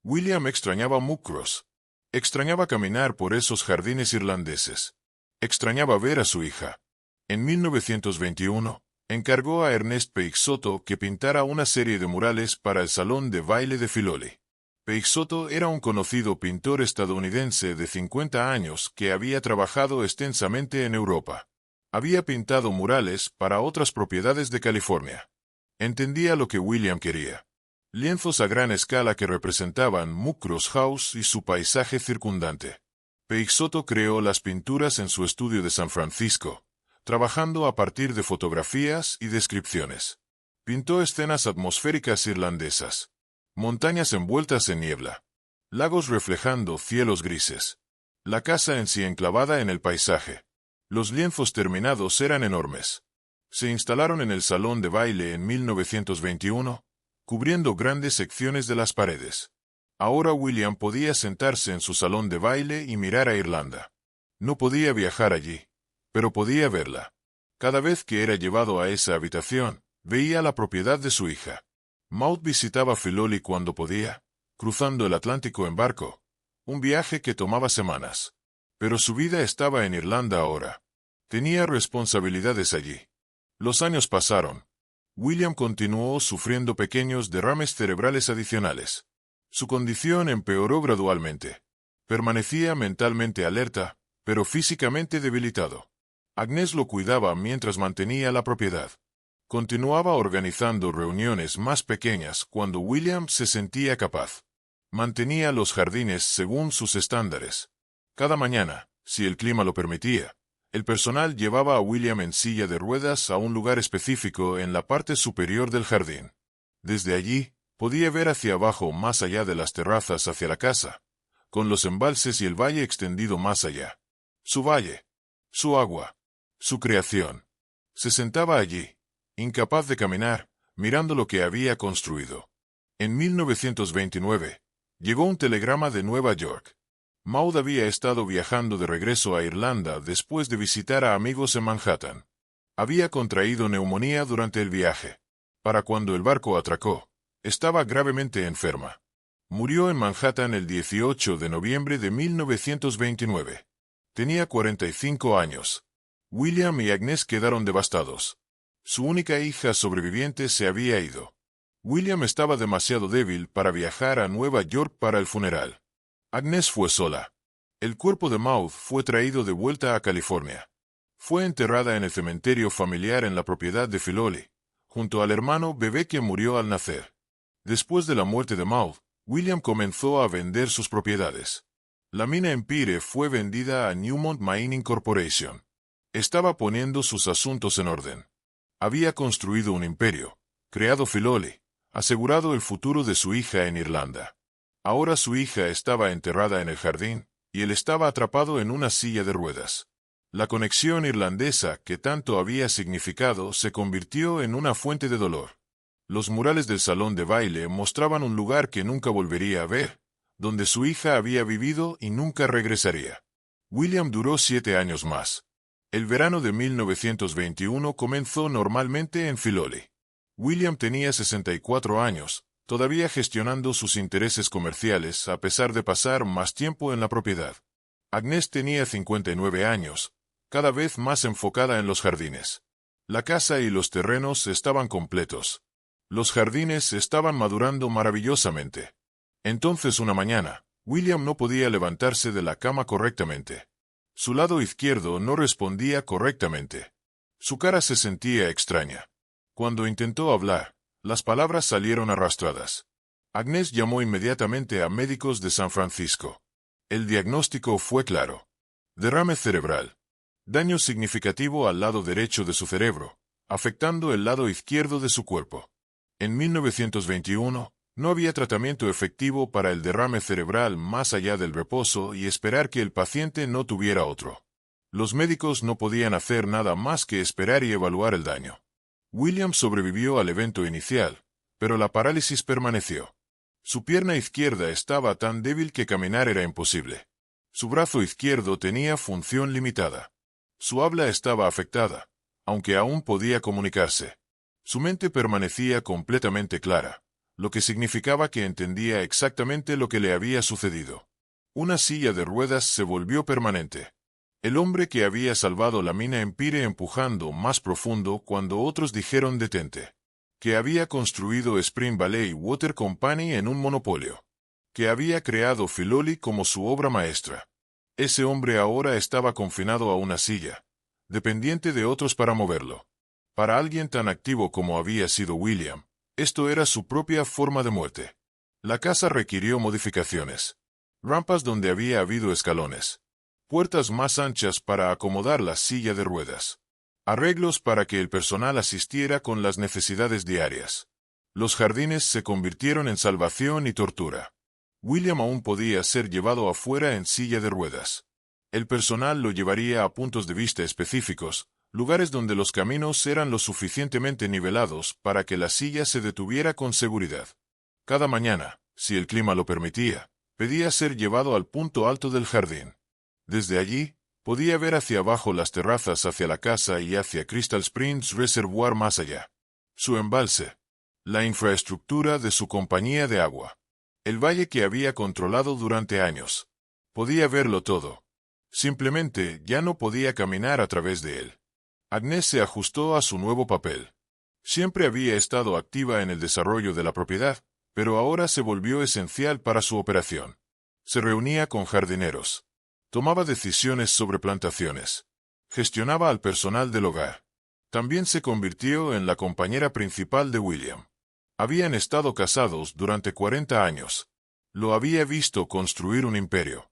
[SPEAKER 1] William extrañaba Muckross. Extrañaba caminar por esos jardines irlandeses. Extrañaba ver a su hija. En 1921, encargó a Ernest Peixoto que pintara una serie de murales para el salón de baile de Filoli. Peixoto era un conocido pintor estadounidense de 50 años que había trabajado extensamente en Europa. Había pintado murales para otras propiedades de California. Entendía lo que William quería. Lienzos a gran escala que representaban Muckross House y su paisaje circundante. Peixoto creó las pinturas en su estudio de San Francisco, trabajando a partir de fotografías y descripciones. Pintó escenas atmosféricas irlandesas. Montañas envueltas en niebla. Lagos reflejando cielos grises. La casa en sí enclavada en el paisaje. Los lienzos terminados eran enormes. Se instalaron en el salón de baile en 1921, cubriendo grandes secciones de las paredes. Ahora William podía sentarse en su salón de baile y mirar a Irlanda. No podía viajar allí, pero podía verla. Cada vez que era llevado a esa habitación, veía la propiedad de su hija. Maud visitaba Filoli cuando podía, cruzando el Atlántico en barco, un viaje que tomaba semanas. Pero su vida estaba en Irlanda ahora. Tenía responsabilidades allí. Los años pasaron. William continuó sufriendo pequeños derrames cerebrales adicionales. Su condición empeoró gradualmente. Permanecía mentalmente alerta, pero físicamente debilitado. Agnes lo cuidaba mientras mantenía la propiedad. Continuaba organizando reuniones más pequeñas cuando William se sentía capaz. Mantenía los jardines según sus estándares. Cada mañana, si el clima lo permitía, el personal llevaba a William en silla de ruedas a un lugar específico en la parte superior del jardín. Desde allí, podía ver hacia abajo más allá de las terrazas hacia la casa, con los embalses y el valle extendido más allá. Su valle, su agua, su creación. Se sentaba allí, incapaz de caminar, mirando lo que había construido. En 1929, llegó un telegrama de Nueva York. Maud había estado viajando de regreso a Irlanda después de visitar a amigos en Manhattan. Había contraído neumonía durante el viaje. Para cuando el barco atracó, estaba gravemente enferma. Murió en Manhattan el 18 de noviembre de 1929. Tenía 45 años. William y Agnes quedaron devastados. Su única hija sobreviviente se había ido. William estaba demasiado débil para viajar a Nueva York para el funeral. Agnes fue sola. El cuerpo de Maud fue traído de vuelta a California. Fue enterrada en el cementerio familiar en la propiedad de Filoli, junto al hermano bebé que murió al nacer. Después de la muerte de Maud, William comenzó a vender sus propiedades. La mina Empire fue vendida a Newmont Mining Corporation. Estaba poniendo sus asuntos en orden. Había construido un imperio, creado Filoli, asegurado el futuro de su hija en Irlanda. Ahora su hija estaba enterrada en el jardín, y él estaba atrapado en una silla de ruedas. La conexión irlandesa que tanto había significado se convirtió en una fuente de dolor. Los murales del salón de baile mostraban un lugar que nunca volvería a ver, donde su hija había vivido y nunca regresaría. William duró 7 años más. El verano de 1921 comenzó normalmente en Filoli. William tenía 64 años, todavía gestionando sus intereses comerciales a pesar de pasar más tiempo en la propiedad. Agnes tenía 59 años, cada vez más enfocada en los jardines. La casa y los terrenos estaban completos. Los jardines estaban madurando maravillosamente. Entonces una mañana, William no podía levantarse de la cama correctamente. Su lado izquierdo no respondía correctamente. Su cara se sentía extraña. Cuando intentó hablar, las palabras salieron arrastradas. Agnes llamó inmediatamente a médicos de San Francisco. El diagnóstico fue claro. Derrame cerebral. Daño significativo al lado derecho de su cerebro, afectando el lado izquierdo de su cuerpo. En 1921, no había tratamiento efectivo para el derrame cerebral más allá del reposo y esperar que el paciente no tuviera otro. Los médicos no podían hacer nada más que esperar y evaluar el daño. William sobrevivió al evento inicial, pero la parálisis permaneció. Su pierna izquierda estaba tan débil que caminar era imposible. Su brazo izquierdo tenía función limitada. Su habla estaba afectada, aunque aún podía comunicarse. Su mente permanecía completamente clara, lo que significaba que entendía exactamente lo que le había sucedido. Una silla de ruedas se volvió permanente. El hombre que había salvado la mina Empire empujando más profundo cuando otros dijeron detente. Que había construido Spring Valley Water Company en un monopolio. Que había creado Filoli como su obra maestra. Ese hombre ahora estaba confinado a una silla, dependiente de otros para moverlo. Para alguien tan activo como había sido William, esto era su propia forma de muerte. La casa requirió modificaciones. Rampas donde había habido escalones. Puertas más anchas para acomodar la silla de ruedas. Arreglos para que el personal asistiera con las necesidades diarias. Los jardines se convirtieron en salvación y tortura. William aún podía ser llevado afuera en silla de ruedas. El personal lo llevaría a puntos de vista específicos, lugares donde los caminos eran lo suficientemente nivelados para que la silla se detuviera con seguridad. Cada mañana, si el clima lo permitía, pedía ser llevado al punto alto del jardín. Desde allí, podía ver hacia abajo las terrazas hacia la casa y hacia Crystal Springs Reservoir más allá. Su embalse. La infraestructura de su compañía de agua. El valle que había controlado durante años. Podía verlo todo. Simplemente ya no podía caminar a través de él. Agnes se ajustó a su nuevo papel. Siempre había estado activa en el desarrollo de la propiedad, pero ahora se volvió esencial para su operación. Se reunía con jardineros. Tomaba decisiones sobre plantaciones. Gestionaba al personal del hogar. También se convirtió en la compañera principal de William. Habían estado casados durante 40 años. Lo había visto construir un imperio.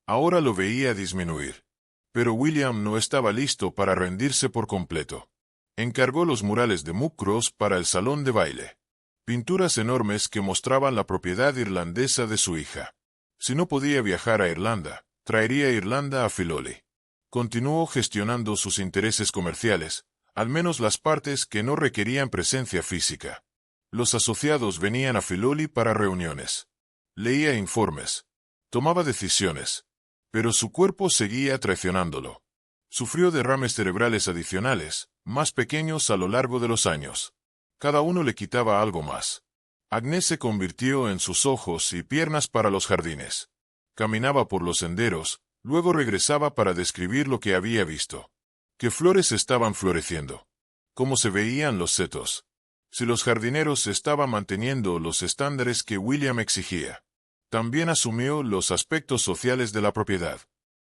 [SPEAKER 1] Ahora lo veía disminuir. Pero William no estaba listo para rendirse por completo. Encargó los murales de Muckross para el salón de baile. Pinturas enormes que mostraban la propiedad irlandesa de su hija. Si no podía viajar a Irlanda, traería Irlanda a Filoli. Continuó gestionando sus intereses comerciales, al menos las partes que no requerían presencia física. Los asociados venían a Filoli para reuniones. Leía informes. Tomaba decisiones. Pero su cuerpo seguía traicionándolo. Sufrió derrames cerebrales adicionales, más pequeños a lo largo de los años. Cada uno le quitaba algo más. Agnes se convirtió en sus ojos y piernas para los jardines. Caminaba por los senderos, luego regresaba para describir lo que había visto. ¿Qué flores estaban floreciendo? ¿Cómo se veían los setos? Si los jardineros estaban manteniendo los estándares que William exigía. También asumió los aspectos sociales de la propiedad.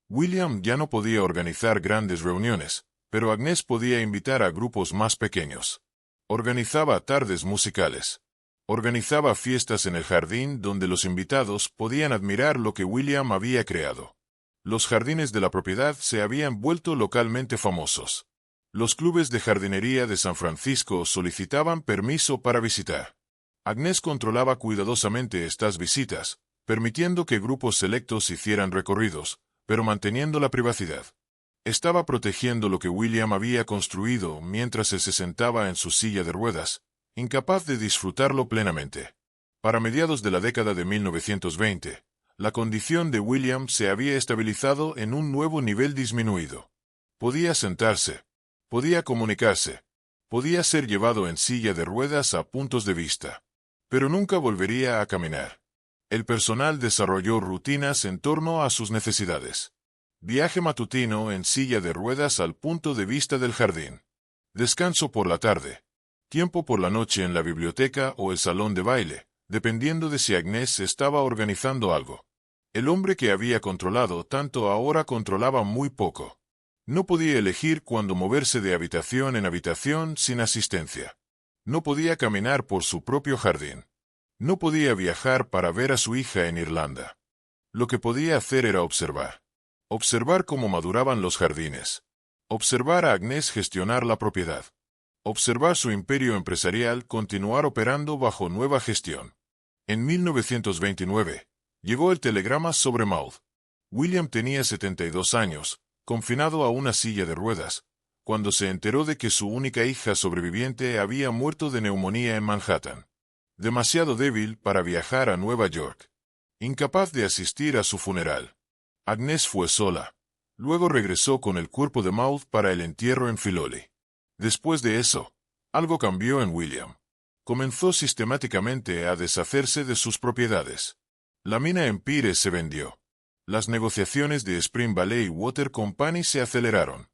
[SPEAKER 1] William ya no podía organizar grandes reuniones, pero Agnes podía invitar a grupos más pequeños. Organizaba tardes musicales. Organizaba fiestas en el jardín donde los invitados podían admirar lo que William había creado. Los jardines de la propiedad se habían vuelto localmente famosos. Los clubes de jardinería de San Francisco solicitaban permiso para visitar. Agnes controlaba cuidadosamente estas visitas, permitiendo que grupos selectos hicieran recorridos, pero manteniendo la privacidad. Estaba protegiendo lo que William había construido mientras él se sentaba en su silla de ruedas, incapaz de disfrutarlo plenamente. Para mediados de la década de 1920, la condición de William se había estabilizado en un nuevo nivel disminuido. Podía sentarse, podía comunicarse, podía ser llevado en silla de ruedas a puntos de vista, pero nunca volvería a caminar. El personal desarrolló rutinas en torno a sus necesidades. Viaje matutino en silla de ruedas al punto de vista del jardín. Descanso por la tarde. Tiempo por la noche en la biblioteca o el salón de baile, dependiendo de si Agnes estaba organizando algo. El hombre que había controlado tanto ahora controlaba muy poco. No podía elegir cuándo moverse de habitación en habitación sin asistencia. No podía caminar por su propio jardín. No podía viajar para ver a su hija en Irlanda. Lo que podía hacer era observar. Observar cómo maduraban los jardines. Observar a Agnes gestionar la propiedad. Observar su imperio empresarial continuar operando bajo nueva gestión. En 1929, llegó el telegrama sobre Maud. William tenía 72 años, confinado a una silla de ruedas, cuando se enteró de que su única hija sobreviviente había muerto de neumonía en Manhattan. Demasiado débil para viajar a Nueva York. Incapaz de asistir a su funeral. Agnes fue sola. Luego regresó con el cuerpo de Maud para el entierro en Filoli. Después de eso, algo cambió en William. Comenzó sistemáticamente a deshacerse de sus propiedades. La mina en Pires se vendió. Las negociaciones de Spring Valley Water Company se aceleraron.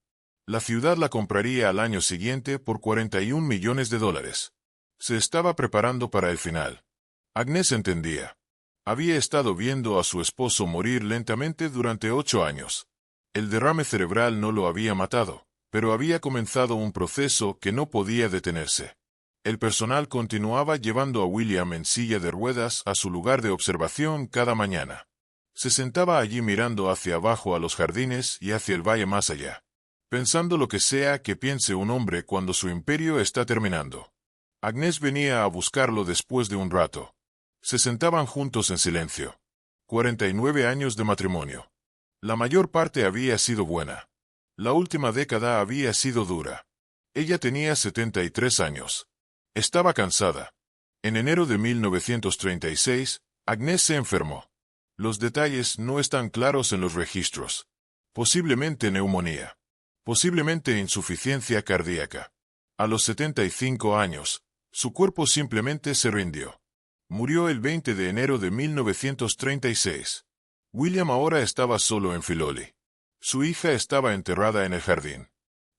[SPEAKER 1] La ciudad la compraría al año siguiente por $41 millones. Se estaba preparando para el final. Agnes entendía. Había estado viendo a su esposo morir lentamente durante 8 años. El derrame cerebral no lo había matado, pero había comenzado un proceso que no podía detenerse. El personal continuaba llevando a William en silla de ruedas a su lugar de observación cada mañana. Se sentaba allí mirando hacia abajo a los jardines y hacia el valle más allá, pensando lo que sea que piense un hombre cuando su imperio está terminando. Agnes venía a buscarlo después de un rato. Se sentaban juntos en silencio. 49 años de matrimonio. La mayor parte había sido buena. La última década había sido dura. Ella tenía 73 años. Estaba cansada. En enero de 1936, Agnes se enfermó. Los detalles no están claros en los registros. Posiblemente neumonía. Posiblemente insuficiencia cardíaca. A los 75 años, su cuerpo simplemente se rindió. Murió el 20 de enero de 1936. William ahora estaba solo en Filoli. Su hija estaba enterrada en el jardín.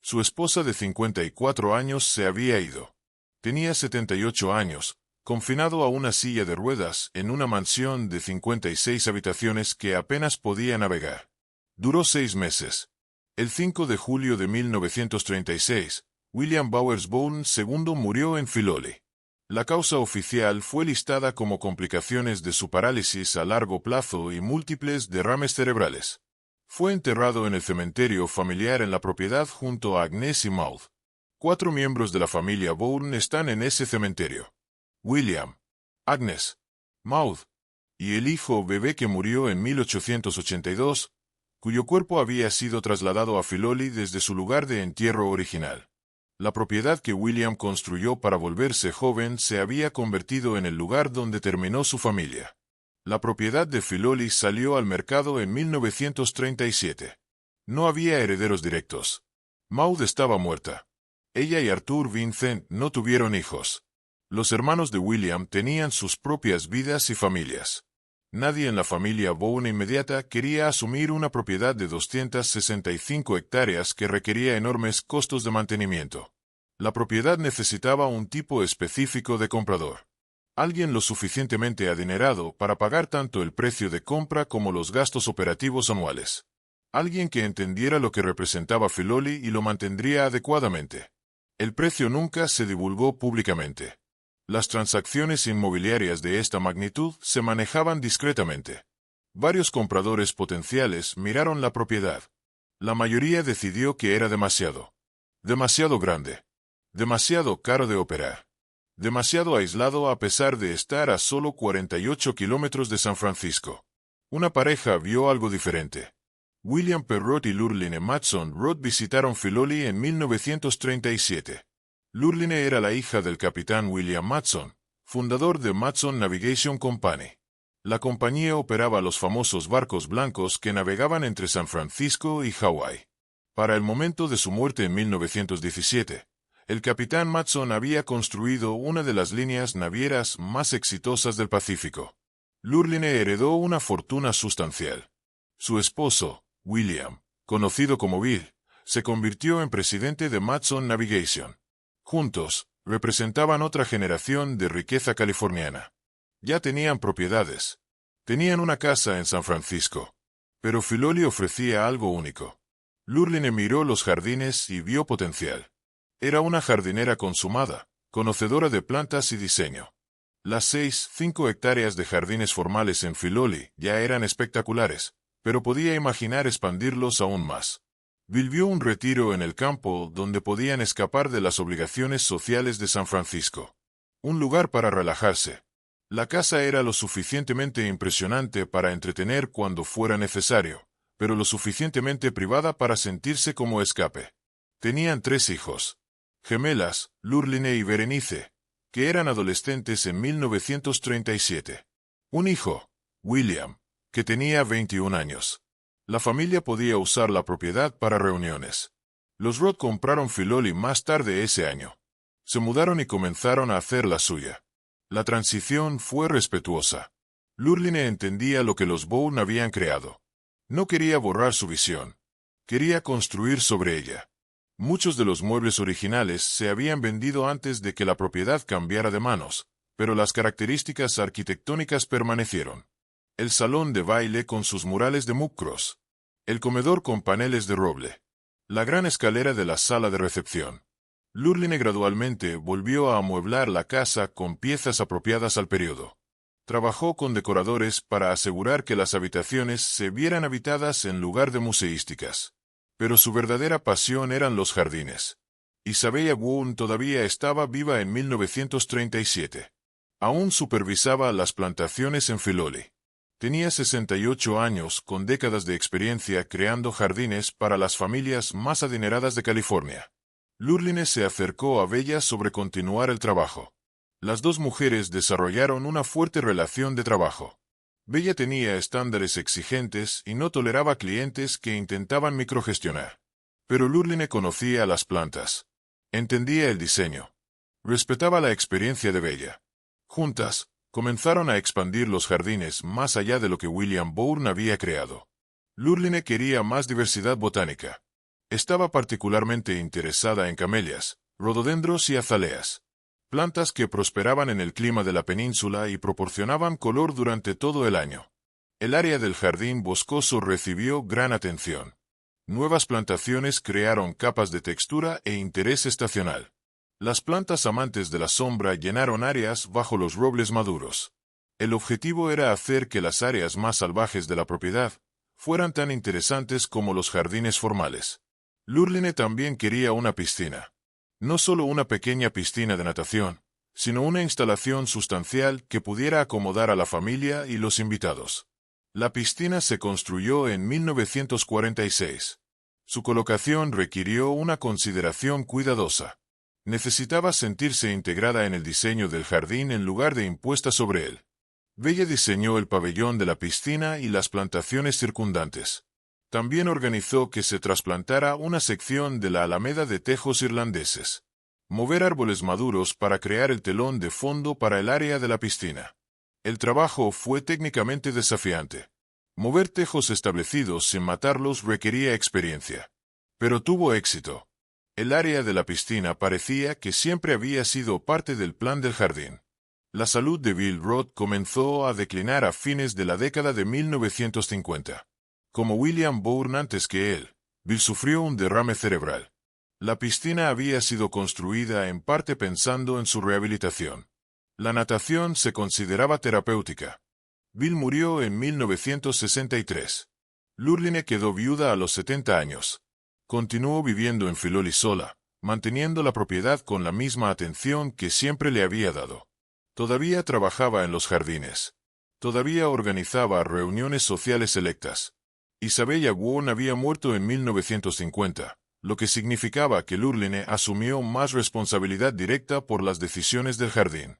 [SPEAKER 1] Su esposa de 54 años se había ido. Tenía 78 años, confinado a una silla de ruedas en una mansión de 56 habitaciones que apenas podía navegar. Duró 6 meses. El 5 de julio de 1936, William Bowers Bourne II murió en Filoli. La causa oficial fue listada como complicaciones de su parálisis a largo plazo y múltiples derrames cerebrales. Fue enterrado en el cementerio familiar en la propiedad junto a Agnes y Maud. 4 miembros de la familia Bourne están en ese cementerio. William, Agnes, Maud, y el hijo bebé que murió en 1882, cuyo cuerpo había sido trasladado a Filoli desde su lugar de entierro original. La propiedad que William construyó para volverse joven se había convertido en el lugar donde terminó su familia. La propiedad de Filoli salió al mercado en 1937. No había herederos directos. Maud estaba muerta. Ella y Arthur Vincent no tuvieron hijos. Los hermanos de William tenían sus propias vidas y familias. Nadie en la familia Bourne inmediata quería asumir una propiedad de 265 hectáreas que requería enormes costos de mantenimiento. La propiedad necesitaba un tipo específico de comprador. Alguien lo suficientemente adinerado para pagar tanto el precio de compra como los gastos operativos anuales. Alguien que entendiera lo que representaba Filoli y lo mantendría adecuadamente. El precio nunca se divulgó públicamente. Las transacciones inmobiliarias de esta magnitud se manejaban discretamente. Varios compradores potenciales miraron la propiedad. La mayoría decidió que era demasiado. Demasiado grande. Demasiado caro de operar. Demasiado aislado a pesar de estar a solo 48 kilómetros de San Francisco. Una pareja vio algo diferente. William Perrott y Lurline Matson Roth visitaron Filoli en 1937. Lurline era la hija del capitán William Matson, fundador de Matson Navigation Company. La compañía operaba los famosos barcos blancos que navegaban entre San Francisco y Hawái. Para el momento de su muerte en 1917, el capitán Matson había construido una de las líneas navieras más exitosas del Pacífico. Lurline heredó una fortuna sustancial. Su esposo, William, conocido como Bill, se convirtió en presidente de Matson Navigation. Juntos, representaban otra generación de riqueza californiana. Ya tenían propiedades. Tenían una casa en San Francisco. Pero Filoli ofrecía algo único. Lurline miró los jardines y vio potencial. Era una jardinera consumada, conocedora de plantas y diseño. Las 5 hectáreas de jardines formales en Filoli ya eran espectaculares, pero podía imaginar expandirlos aún más. Vivió un retiro en el campo donde podían escapar de las obligaciones sociales de San Francisco. Un lugar para relajarse. La casa era lo suficientemente impresionante para entretener cuando fuera necesario, pero lo suficientemente privada para sentirse como escape. Tenían 3 hijos. Gemelas, Lurline y Berenice, que eran adolescentes en 1937. Un hijo, William, que tenía 21 años. La familia podía usar la propiedad para reuniones. Los Roth compraron Filoli más tarde ese año. Se mudaron y comenzaron a hacer la suya. La transición fue respetuosa. Lurline entendía lo que los Bourne habían creado. No quería borrar su visión. Quería construir sobre ella. Muchos de los muebles originales se habían vendido antes de que la propiedad cambiara de manos, pero las características arquitectónicas permanecieron. El salón de baile con sus murales de mucros. El comedor con paneles de roble. La gran escalera de la sala de recepción. Lurline gradualmente volvió a amueblar la casa con piezas apropiadas al periodo. Trabajó con decoradores para asegurar que las habitaciones se vieran habitadas en lugar de museísticas. Pero su verdadera pasión eran los jardines. Isabella Bourne todavía estaba viva en 1937. Aún supervisaba las plantaciones en Filoli. Tenía 68 años con décadas de experiencia creando jardines para las familias más adineradas de California. Lurline se acercó a Bella sobre continuar el trabajo. Las dos mujeres desarrollaron una fuerte relación de trabajo. Bella tenía estándares exigentes y no toleraba clientes que intentaban microgestionar. Pero Lurline conocía las plantas. Entendía el diseño. Respetaba la experiencia de Bella. Juntas, comenzaron a expandir los jardines más allá de lo que William Bourne había creado. Lurline quería más diversidad botánica. Estaba particularmente interesada en camelias, rododendros y azaleas. Plantas que prosperaban en el clima de la península y proporcionaban color durante todo el año. El área del jardín boscoso recibió gran atención. Nuevas plantaciones crearon capas de textura e interés estacional. Las plantas amantes de la sombra llenaron áreas bajo los robles maduros. El objetivo era hacer que las áreas más salvajes de la propiedad fueran tan interesantes como los jardines formales. Lurline también quería una piscina. No solo una pequeña piscina de natación, sino una instalación sustancial que pudiera acomodar a la familia y los invitados. La piscina se construyó en 1946. Su colocación requirió una consideración cuidadosa. Necesitaba sentirse integrada en el diseño del jardín en lugar de impuesta sobre él. Bella diseñó el pabellón de la piscina y las plantaciones circundantes. También organizó que se trasplantara una sección de la alameda de tejos irlandeses. Mover árboles maduros para crear el telón de fondo para el área de la piscina. El trabajo fue técnicamente desafiante. Mover tejos establecidos sin matarlos requería experiencia. Pero tuvo éxito. El área de la piscina parecía que siempre había sido parte del plan del jardín. La salud de Bill Roth comenzó a declinar a fines de la década de 1950. Como William Bourne antes que él, Bill sufrió un derrame cerebral. La piscina había sido construida en parte pensando en su rehabilitación. La natación se consideraba terapéutica. Bill murió en 1963. Lurline quedó viuda a los 70 años. Continuó viviendo en Filoli sola, manteniendo la propiedad con la misma atención que siempre le había dado. Todavía trabajaba en los jardines. Todavía organizaba reuniones sociales selectas. Isabella Bourne había muerto en 1950, lo que significaba que Lurline asumió más responsabilidad directa por las decisiones del jardín.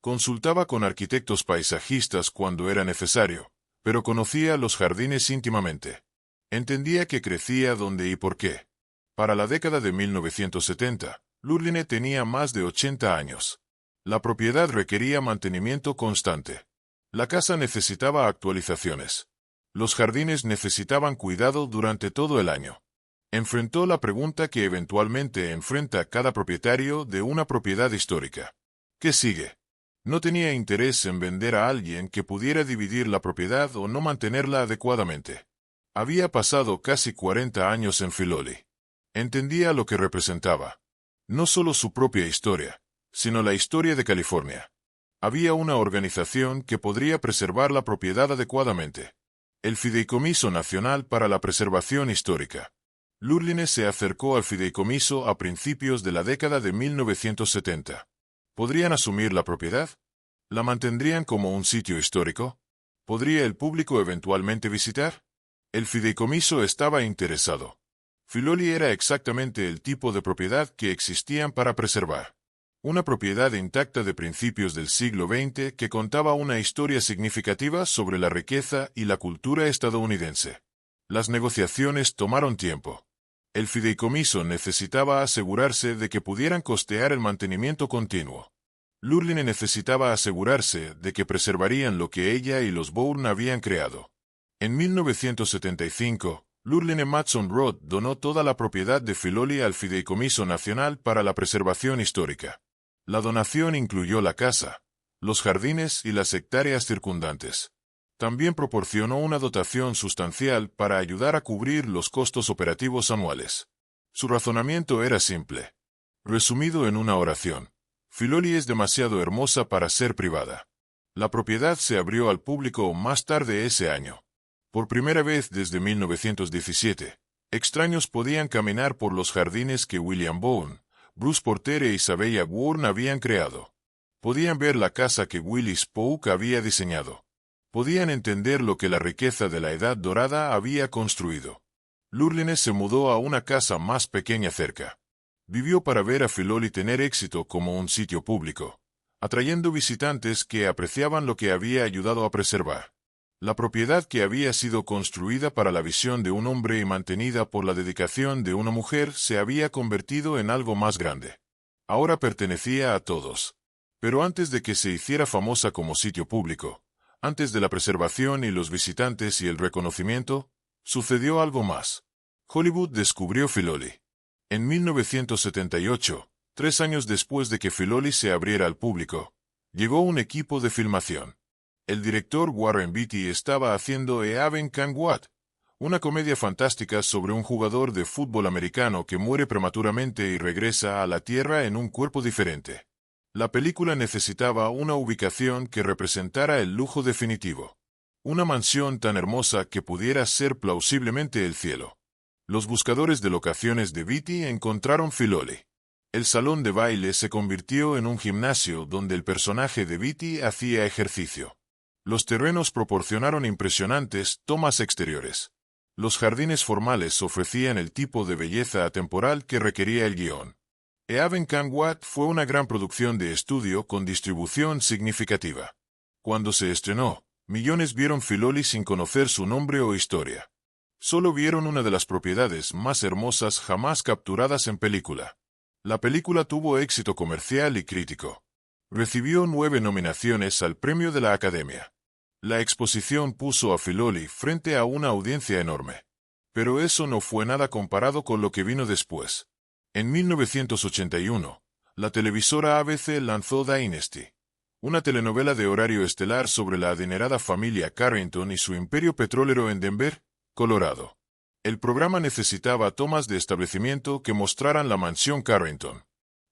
[SPEAKER 1] Consultaba con arquitectos paisajistas cuando era necesario, pero conocía los jardines íntimamente. Entendía que crecía dónde y por qué. Para la década de 1970, Lurline tenía más de 80 años. La propiedad requería mantenimiento constante. La casa necesitaba actualizaciones. Los jardines necesitaban cuidado durante todo el año. Enfrentó la pregunta que eventualmente enfrenta cada propietario de una propiedad histórica. ¿Qué sigue? No tenía interés en vender a alguien que pudiera dividir la propiedad o no mantenerla adecuadamente. Había pasado casi 40 años en Filoli. Entendía lo que representaba. No solo su propia historia, sino la historia de California. Había una organización que podría preservar la propiedad adecuadamente. El Fideicomiso Nacional para la Preservación Histórica. Lurline se acercó al fideicomiso a principios de la década de 1970. ¿Podrían asumir la propiedad? ¿La mantendrían como un sitio histórico? ¿Podría el público eventualmente visitar? El fideicomiso estaba interesado. Filoli era exactamente el tipo de propiedad que existían para preservar. Una propiedad intacta de principios del siglo XX que contaba una historia significativa sobre la riqueza y la cultura estadounidense. Las negociaciones tomaron tiempo. El fideicomiso necesitaba asegurarse de que pudieran costear el mantenimiento continuo. Lurline necesitaba asegurarse de que preservarían lo que ella y los Bourne habían creado. En 1975, Lurline Matson Road donó toda la propiedad de Filoli al Fideicomiso Nacional para la Preservación Histórica. La donación incluyó la casa, los jardines y las hectáreas circundantes. También proporcionó una dotación sustancial para ayudar a cubrir los costos operativos anuales. Su razonamiento era simple. Resumido en una oración: Filoli es demasiado hermosa para ser privada. La propiedad se abrió al público más tarde ese año. Por primera vez desde 1917, extraños podían caminar por los jardines que William Bourne, Bruce Porter e Isabella Bourne habían creado. Podían ver la casa que Willis Polk había diseñado. Podían entender lo que la riqueza de la Edad Dorada había construido. Lurline se mudó a una casa más pequeña cerca. Vivió para ver a Filoli tener éxito como un sitio público, atrayendo visitantes que apreciaban lo que había ayudado a preservar. La propiedad que había sido construida para la visión de un hombre y mantenida por la dedicación de una mujer se había convertido en algo más grande. Ahora pertenecía a todos. Pero antes de que se hiciera famosa como sitio público, antes de la preservación y los visitantes y el reconocimiento, sucedió algo más. Hollywood descubrió Filoli. En 1978, 3 años después de que Filoli se abriera al público, llegó un equipo de filmación. El director Warren Beatty estaba haciendo A Haven Can What, una comedia fantástica sobre un jugador de fútbol americano que muere prematuramente y regresa a la Tierra en un cuerpo diferente. La película necesitaba una ubicación que representara el lujo definitivo. Una mansión tan hermosa que pudiera ser plausiblemente el cielo. Los buscadores de locaciones de Beatty encontraron Filoli. El salón de baile se convirtió en un gimnasio donde el personaje de Beatty hacía ejercicio. Los terrenos proporcionaron impresionantes tomas exteriores. Los jardines formales ofrecían el tipo de belleza atemporal que requería el guión. A Haven Can What fue una gran producción de estudio con distribución significativa. Cuando se estrenó, millones vieron Filoli sin conocer su nombre o historia. Solo vieron una de las propiedades más hermosas jamás capturadas en película. La película tuvo éxito comercial y crítico. Recibió 9 nominaciones al Premio de la Academia. La exposición puso a Filoli frente a una audiencia enorme. Pero eso no fue nada comparado con lo que vino después. En 1981, la televisora ABC lanzó Dynasty, una telenovela de horario estelar sobre la adinerada familia Carrington y su imperio petrolero en Denver, Colorado. El programa necesitaba tomas de establecimiento que mostraran la mansión Carrington.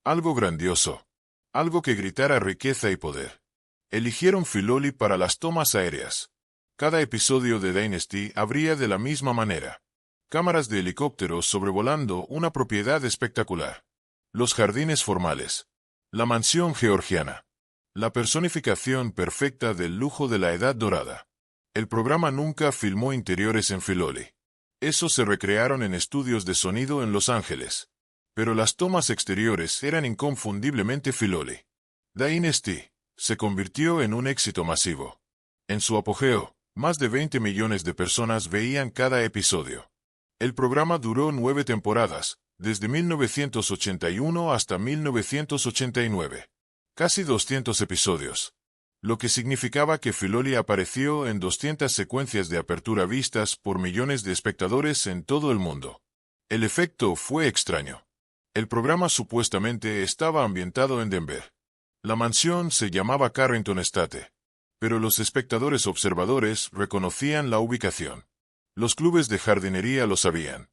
[SPEAKER 1] Algo grandioso. Algo que gritara riqueza y poder. Eligieron Filoli para las tomas aéreas. Cada episodio de Dynasty abría de la misma manera. Cámaras de helicópteros sobrevolando una propiedad espectacular. Los jardines formales. La mansión georgiana. La personificación perfecta del lujo de la Edad Dorada. El programa nunca filmó interiores en Filoli. Esos se recrearon en estudios de sonido en Los Ángeles. Pero las tomas exteriores eran inconfundiblemente Filoli. Dynasty se convirtió en un éxito masivo. En su apogeo, más de 20 millones de personas veían cada episodio. El programa duró 9 temporadas, desde 1981 hasta 1989. Casi 200 episodios. Lo que significaba que Filoli apareció en 200 secuencias de apertura vistas por millones de espectadores en todo el mundo. El efecto fue extraño. El programa supuestamente estaba ambientado en Denver. La mansión se llamaba Carrington Estate. Pero los espectadores observadores reconocían la ubicación. Los clubes de jardinería lo sabían.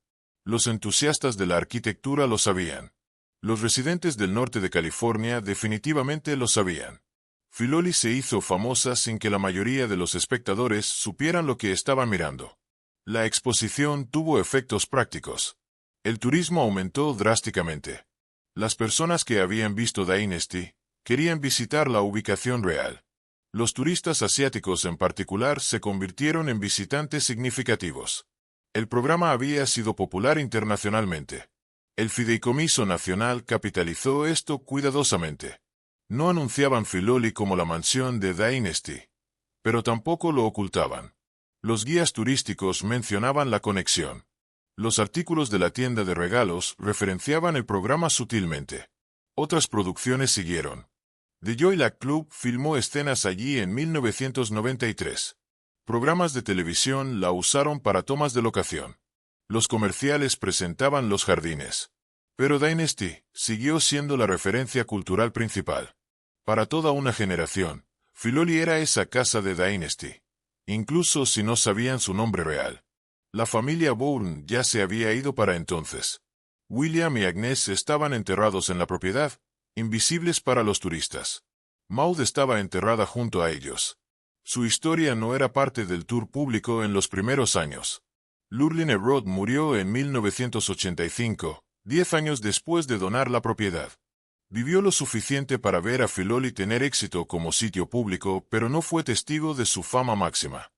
[SPEAKER 1] Los entusiastas de la arquitectura lo sabían. Los residentes del norte de California definitivamente lo sabían. Filoli se hizo famosa sin que la mayoría de los espectadores supieran lo que estaban mirando. La exposición tuvo efectos prácticos. El turismo aumentó drásticamente. Las personas que habían visto Dynasty querían visitar la ubicación real. Los turistas asiáticos en particular se convirtieron en visitantes significativos. El programa había sido popular internacionalmente. El Fideicomiso Nacional capitalizó esto cuidadosamente. No anunciaban Filoli como la mansión de Dynasty, pero tampoco lo ocultaban. Los guías turísticos mencionaban la conexión. Los artículos de la tienda de regalos referenciaban el programa sutilmente. Otras producciones siguieron. The Joy-Luck Club filmó escenas allí en 1993. Programas de televisión la usaron para tomas de locación. Los comerciales presentaban los jardines. Pero Dynasty siguió siendo la referencia cultural principal. Para toda una generación, Filoli era esa casa de Dynasty, incluso si no sabían su nombre real. La familia Bourne ya se había ido para entonces. William y Agnes estaban enterrados en la propiedad, invisibles para los turistas. Maud estaba enterrada junto a ellos. Su historia no era parte del tour público en los primeros años. Lurline Road murió en 1985, 10 años después de donar la propiedad. Vivió lo suficiente para ver a Filoli tener éxito como sitio público, pero no fue testigo de su fama máxima.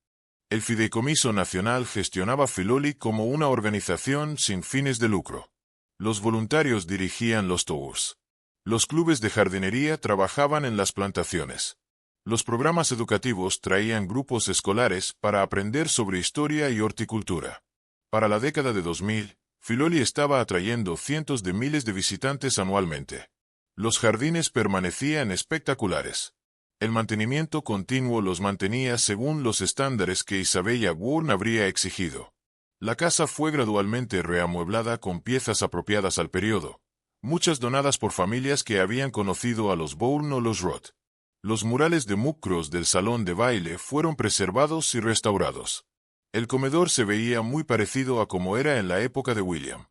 [SPEAKER 1] El Fideicomiso Nacional gestionaba Filoli como una organización sin fines de lucro. Los voluntarios dirigían los tours. Los clubes de jardinería trabajaban en las plantaciones. Los programas educativos traían grupos escolares para aprender sobre historia y horticultura. Para la década de 2000, Filoli estaba atrayendo cientos de miles de visitantes anualmente. Los jardines permanecían espectaculares. El mantenimiento continuo los mantenía según los estándares que Isabella Bourne habría exigido. La casa fue gradualmente reamueblada con piezas apropiadas al periodo, muchas donadas por familias que habían conocido a los Bourne o los Roth. Los murales de Muckross del salón de baile fueron preservados y restaurados. El comedor se veía muy parecido a como era en la época de William.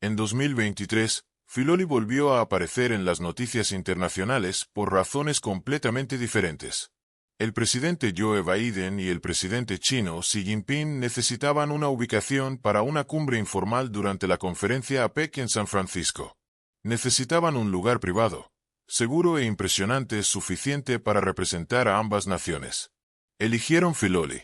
[SPEAKER 1] En 2023, Filoli volvió a aparecer en las noticias internacionales por razones completamente diferentes. El presidente Joe Biden y el presidente chino Xi Jinping necesitaban una ubicación para una cumbre informal durante la conferencia APEC en San Francisco. Necesitaban un lugar privado, seguro e impresionante suficiente para representar a ambas naciones. Eligieron Filoli.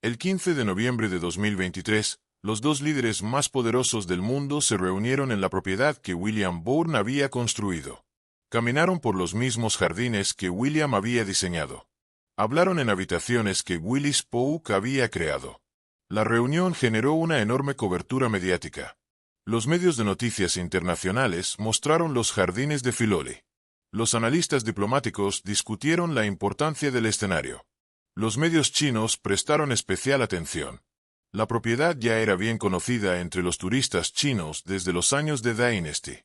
[SPEAKER 1] El 15 de noviembre de 2023, los dos líderes más poderosos del mundo se reunieron en la propiedad que William Bourne había construido. Caminaron por los mismos jardines que William había diseñado. Hablaron en habitaciones que Willis Polk había creado. La reunión generó una enorme cobertura mediática. Los medios de noticias internacionales mostraron los jardines de Filoli. Los analistas diplomáticos discutieron la importancia del escenario. Los medios chinos prestaron especial atención. La propiedad ya era bien conocida entre los turistas chinos desde los años de Dynasty.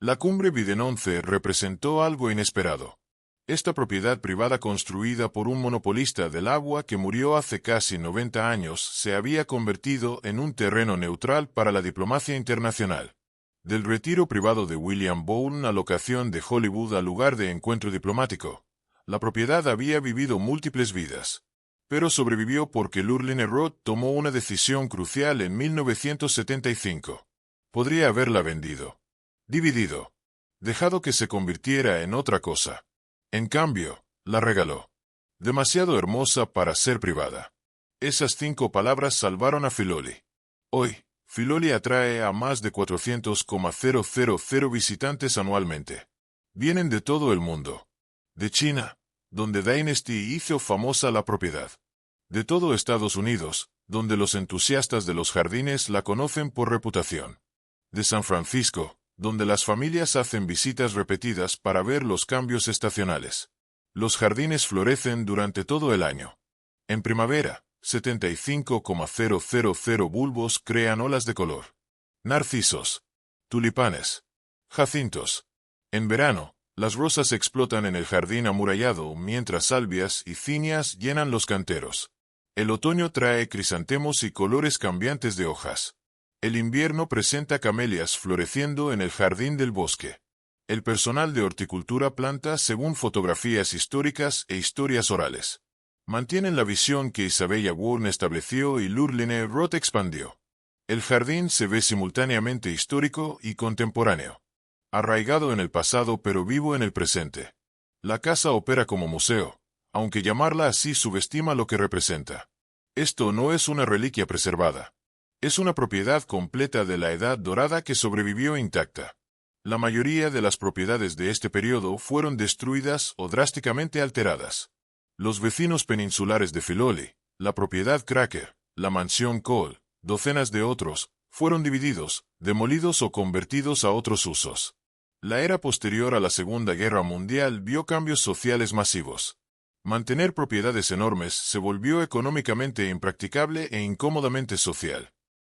[SPEAKER 1] La cumbre Biden 11 representó algo inesperado. Esta propiedad privada construida por un monopolista del agua que murió hace casi 90 años se había convertido en un terreno neutral para la diplomacia internacional. Del retiro privado de William Bourne a locación de Hollywood al lugar de encuentro diplomático, la propiedad había vivido múltiples vidas. Pero sobrevivió porque Lurline Road tomó una decisión crucial en 1975. Podría haberla vendido, dividido, dejado que se convirtiera en otra cosa. En cambio, la regaló. Demasiado hermosa para ser privada. Esas 5 palabras salvaron a Filoli. Hoy, Filoli atrae a más de 400,000 visitantes anualmente. Vienen de todo el mundo. De China, donde Dynasty hizo famosa la propiedad. De todo Estados Unidos, donde los entusiastas de los jardines la conocen por reputación. De San Francisco, donde las familias hacen visitas repetidas para ver los cambios estacionales. Los jardines florecen durante todo el año. En primavera, 75,000 bulbos crean olas de color. Narcisos, tulipanes, jacintos. En verano, las rosas explotan en el jardín amurallado mientras salvias y cinias llenan los canteros. El otoño trae crisantemos y colores cambiantes de hojas. El invierno presenta camelias floreciendo en el jardín del bosque. El personal de horticultura planta según fotografías históricas e historias orales. Mantienen la visión que Isabella Bourne estableció y Lurline Roth expandió. El jardín se ve simultáneamente histórico y contemporáneo. Arraigado en el pasado pero vivo en el presente. La casa opera como museo, aunque llamarla así subestima lo que representa. Esto no es una reliquia preservada. Es una propiedad completa de la Edad Dorada que sobrevivió intacta. La mayoría de las propiedades de este periodo fueron destruidas o drásticamente alteradas. Los vecinos peninsulares de Filoli, la propiedad Cracker, la mansión Cole, docenas de otros, fueron divididos, demolidos o convertidos a otros usos. La era posterior a la Segunda Guerra Mundial vio cambios sociales masivos. Mantener propiedades enormes se volvió económicamente impracticable e incómodamente social.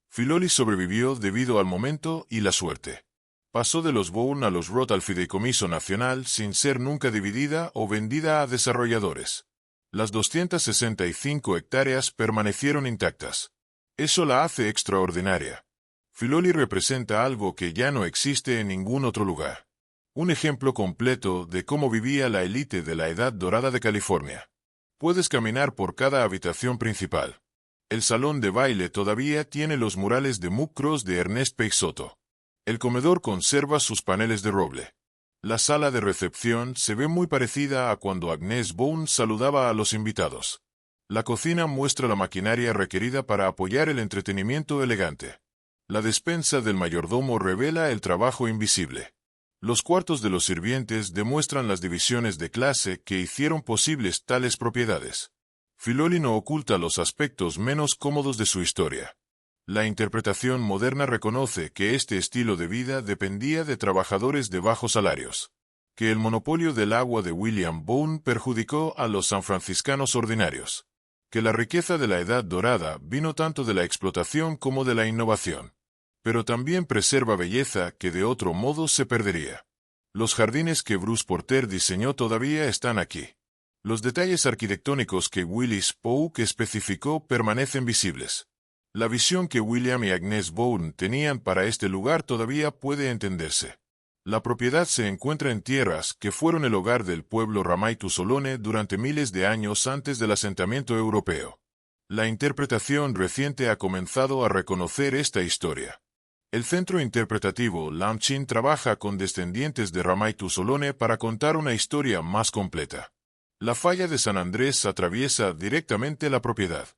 [SPEAKER 1] Filoli sobrevivió debido al momento y la suerte. Pasó de los Bourne a los Roth al fideicomiso nacional sin ser nunca dividida o vendida a desarrolladores. Las 265 hectáreas permanecieron intactas. Eso la hace extraordinaria. Filoli representa algo que ya no existe en ningún otro lugar. Un ejemplo completo de cómo vivía la élite de la Edad Dorada de California. Puedes caminar por cada habitación principal. El salón de baile todavía tiene los murales de Muckross de Ernest Peixoto. El comedor conserva sus paneles de roble. La sala de recepción se ve muy parecida a cuando Agnes Bourne saludaba a los invitados. La cocina muestra la maquinaria requerida para apoyar el entretenimiento elegante. La despensa del mayordomo revela el trabajo invisible. Los cuartos de los sirvientes demuestran las divisiones de clase que hicieron posibles tales propiedades. Filoli no oculta los aspectos menos cómodos de su historia. La interpretación moderna reconoce que este estilo de vida dependía de trabajadores de bajos salarios, que el monopolio del agua de William Bourne perjudicó a los sanfranciscanos ordinarios, que la riqueza de la Edad Dorada vino tanto de la explotación como de la innovación, pero también preserva belleza que de otro modo se perdería. Los jardines que Bruce Porter diseñó todavía están aquí. Los detalles arquitectónicos que Willis Polk especificó permanecen visibles. La visión que William y Agnes Bourne tenían para este lugar todavía puede entenderse. La propiedad se encuentra en tierras que fueron el hogar del pueblo Ramaitu-Solone durante miles de años antes del asentamiento europeo. La interpretación reciente ha comenzado a reconocer esta historia. El centro interpretativo Lamchin trabaja con descendientes de Ramaitu-Solone para contar una historia más completa. La falla de San Andrés atraviesa directamente la propiedad.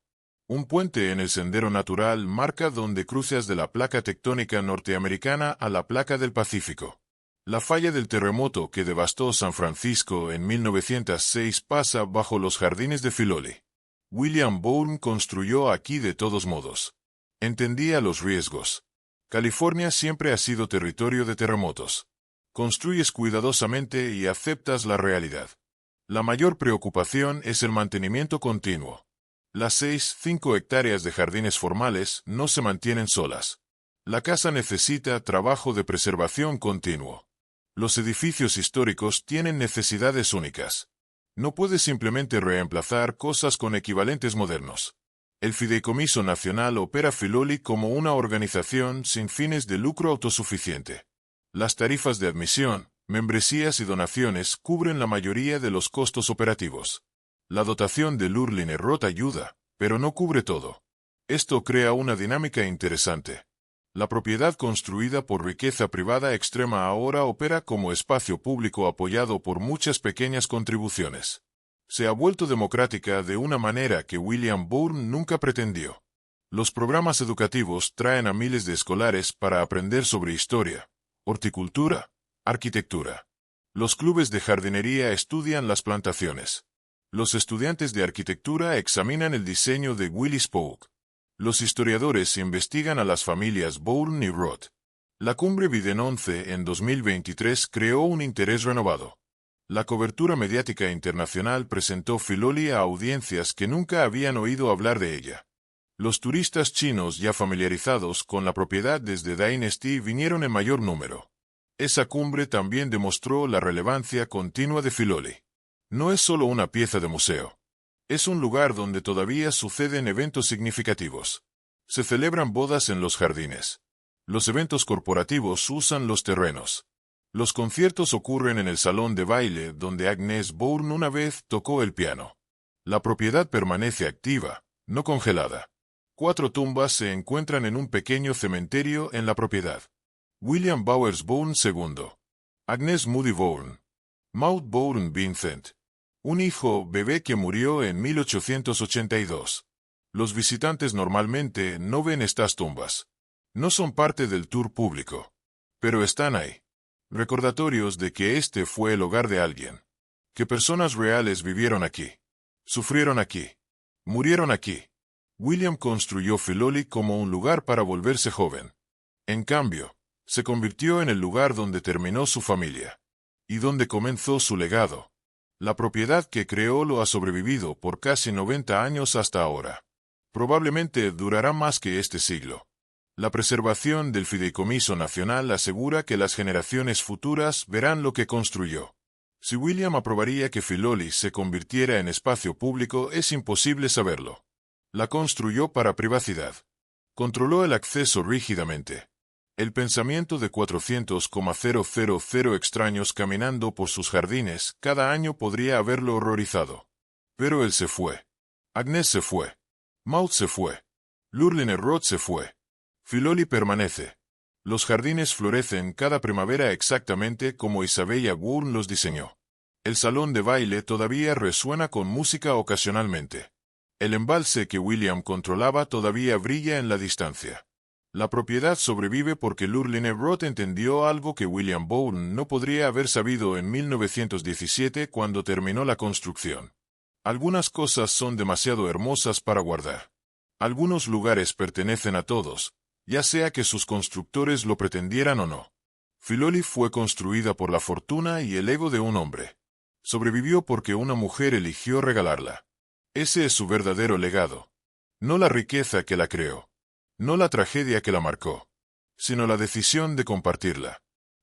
[SPEAKER 1] Un puente en el sendero natural marca donde cruces de la placa tectónica norteamericana a la placa del Pacífico. La falla del terremoto que devastó San Francisco en 1906 pasa bajo los jardines de Filoli. William Bourne construyó aquí de todos modos. Entendía los riesgos. California siempre ha sido territorio de terremotos. Construyes cuidadosamente y aceptas la realidad. La mayor preocupación es el mantenimiento continuo. Las 5 hectáreas de jardines formales no se mantienen solas. La casa necesita trabajo de preservación continuo. Los edificios históricos tienen necesidades únicas. No puedes simplemente reemplazar cosas con equivalentes modernos. El Fideicomiso Nacional opera Filoli como una organización sin fines de lucro autosuficiente. Las tarifas de admisión, membresías y donaciones cubren la mayoría de los costos operativos. La dotación de Lurline Roth ayuda, pero no cubre todo. Esto crea una dinámica interesante. La propiedad construida por riqueza privada extrema ahora opera como espacio público apoyado por muchas pequeñas contribuciones. Se ha vuelto democrática de una manera que William Bourne nunca pretendió. Los programas educativos traen a miles de escolares para aprender sobre historia, horticultura, arquitectura. Los clubes de jardinería estudian las plantaciones. Los estudiantes de arquitectura examinan el diseño de Willis Polk. Los historiadores investigan a las familias Bourne y Roth. La cumbre Biden 11 en 2023 creó un interés renovado. La cobertura mediática internacional presentó Filoli a audiencias que nunca habían oído hablar de ella. Los turistas chinos ya familiarizados con la propiedad desde Dynasty vinieron en mayor número. Esa cumbre también demostró la relevancia continua de Filoli. No es solo una pieza de museo. Es un lugar donde todavía suceden eventos significativos. Se celebran bodas en los jardines. Los eventos corporativos usan los terrenos. Los conciertos ocurren en el salón de baile donde Agnes Bourne una vez tocó el piano. La propiedad permanece activa, no congelada. 4 tumbas se encuentran en un pequeño cementerio en la propiedad. William Bowers Bourne II. Agnes Moody Bourne. Maud Bourne Vincent. Un hijo bebé que murió en 1882. Los visitantes normalmente no ven estas tumbas. No son parte del tour público. Pero están ahí. Recordatorios de que este fue el hogar de alguien. Que personas reales vivieron aquí. Sufrieron aquí. Murieron aquí. William construyó Filoli como un lugar para volverse joven. En cambio, se convirtió en el lugar donde terminó su familia. Y donde comenzó su legado. La propiedad que creó lo ha sobrevivido por casi 90 años hasta ahora. Probablemente durará más que este siglo. La preservación del Fideicomiso Nacional asegura que las generaciones futuras verán lo que construyó. Si William aprobaría que Filoli se convirtiera en espacio público es imposible saberlo. La construyó para privacidad. Controló el acceso rígidamente. El pensamiento de 400,000 extraños caminando por sus jardines cada año podría haberlo horrorizado. Pero él se fue. Agnes se fue. Maud se fue. Lurline Roth se fue. Filoli permanece. Los jardines florecen cada primavera exactamente como Isabella Bourne los diseñó. El salón de baile todavía resuena con música ocasionalmente. El embalse que William controlaba todavía brilla en la distancia. La propiedad sobrevive porque Lurline Roth entendió algo que William Bourne no podría haber sabido en 1917 cuando terminó la construcción. Algunas cosas son demasiado hermosas para guardar. Algunos lugares pertenecen a todos, ya sea que sus constructores lo pretendieran o no. Filoli fue construida por la fortuna y el ego de un hombre. Sobrevivió porque una mujer eligió regalarla. Ese es su verdadero legado. No la riqueza que la creó. No la tragedia que la marcó. Sino la decisión de compartirla.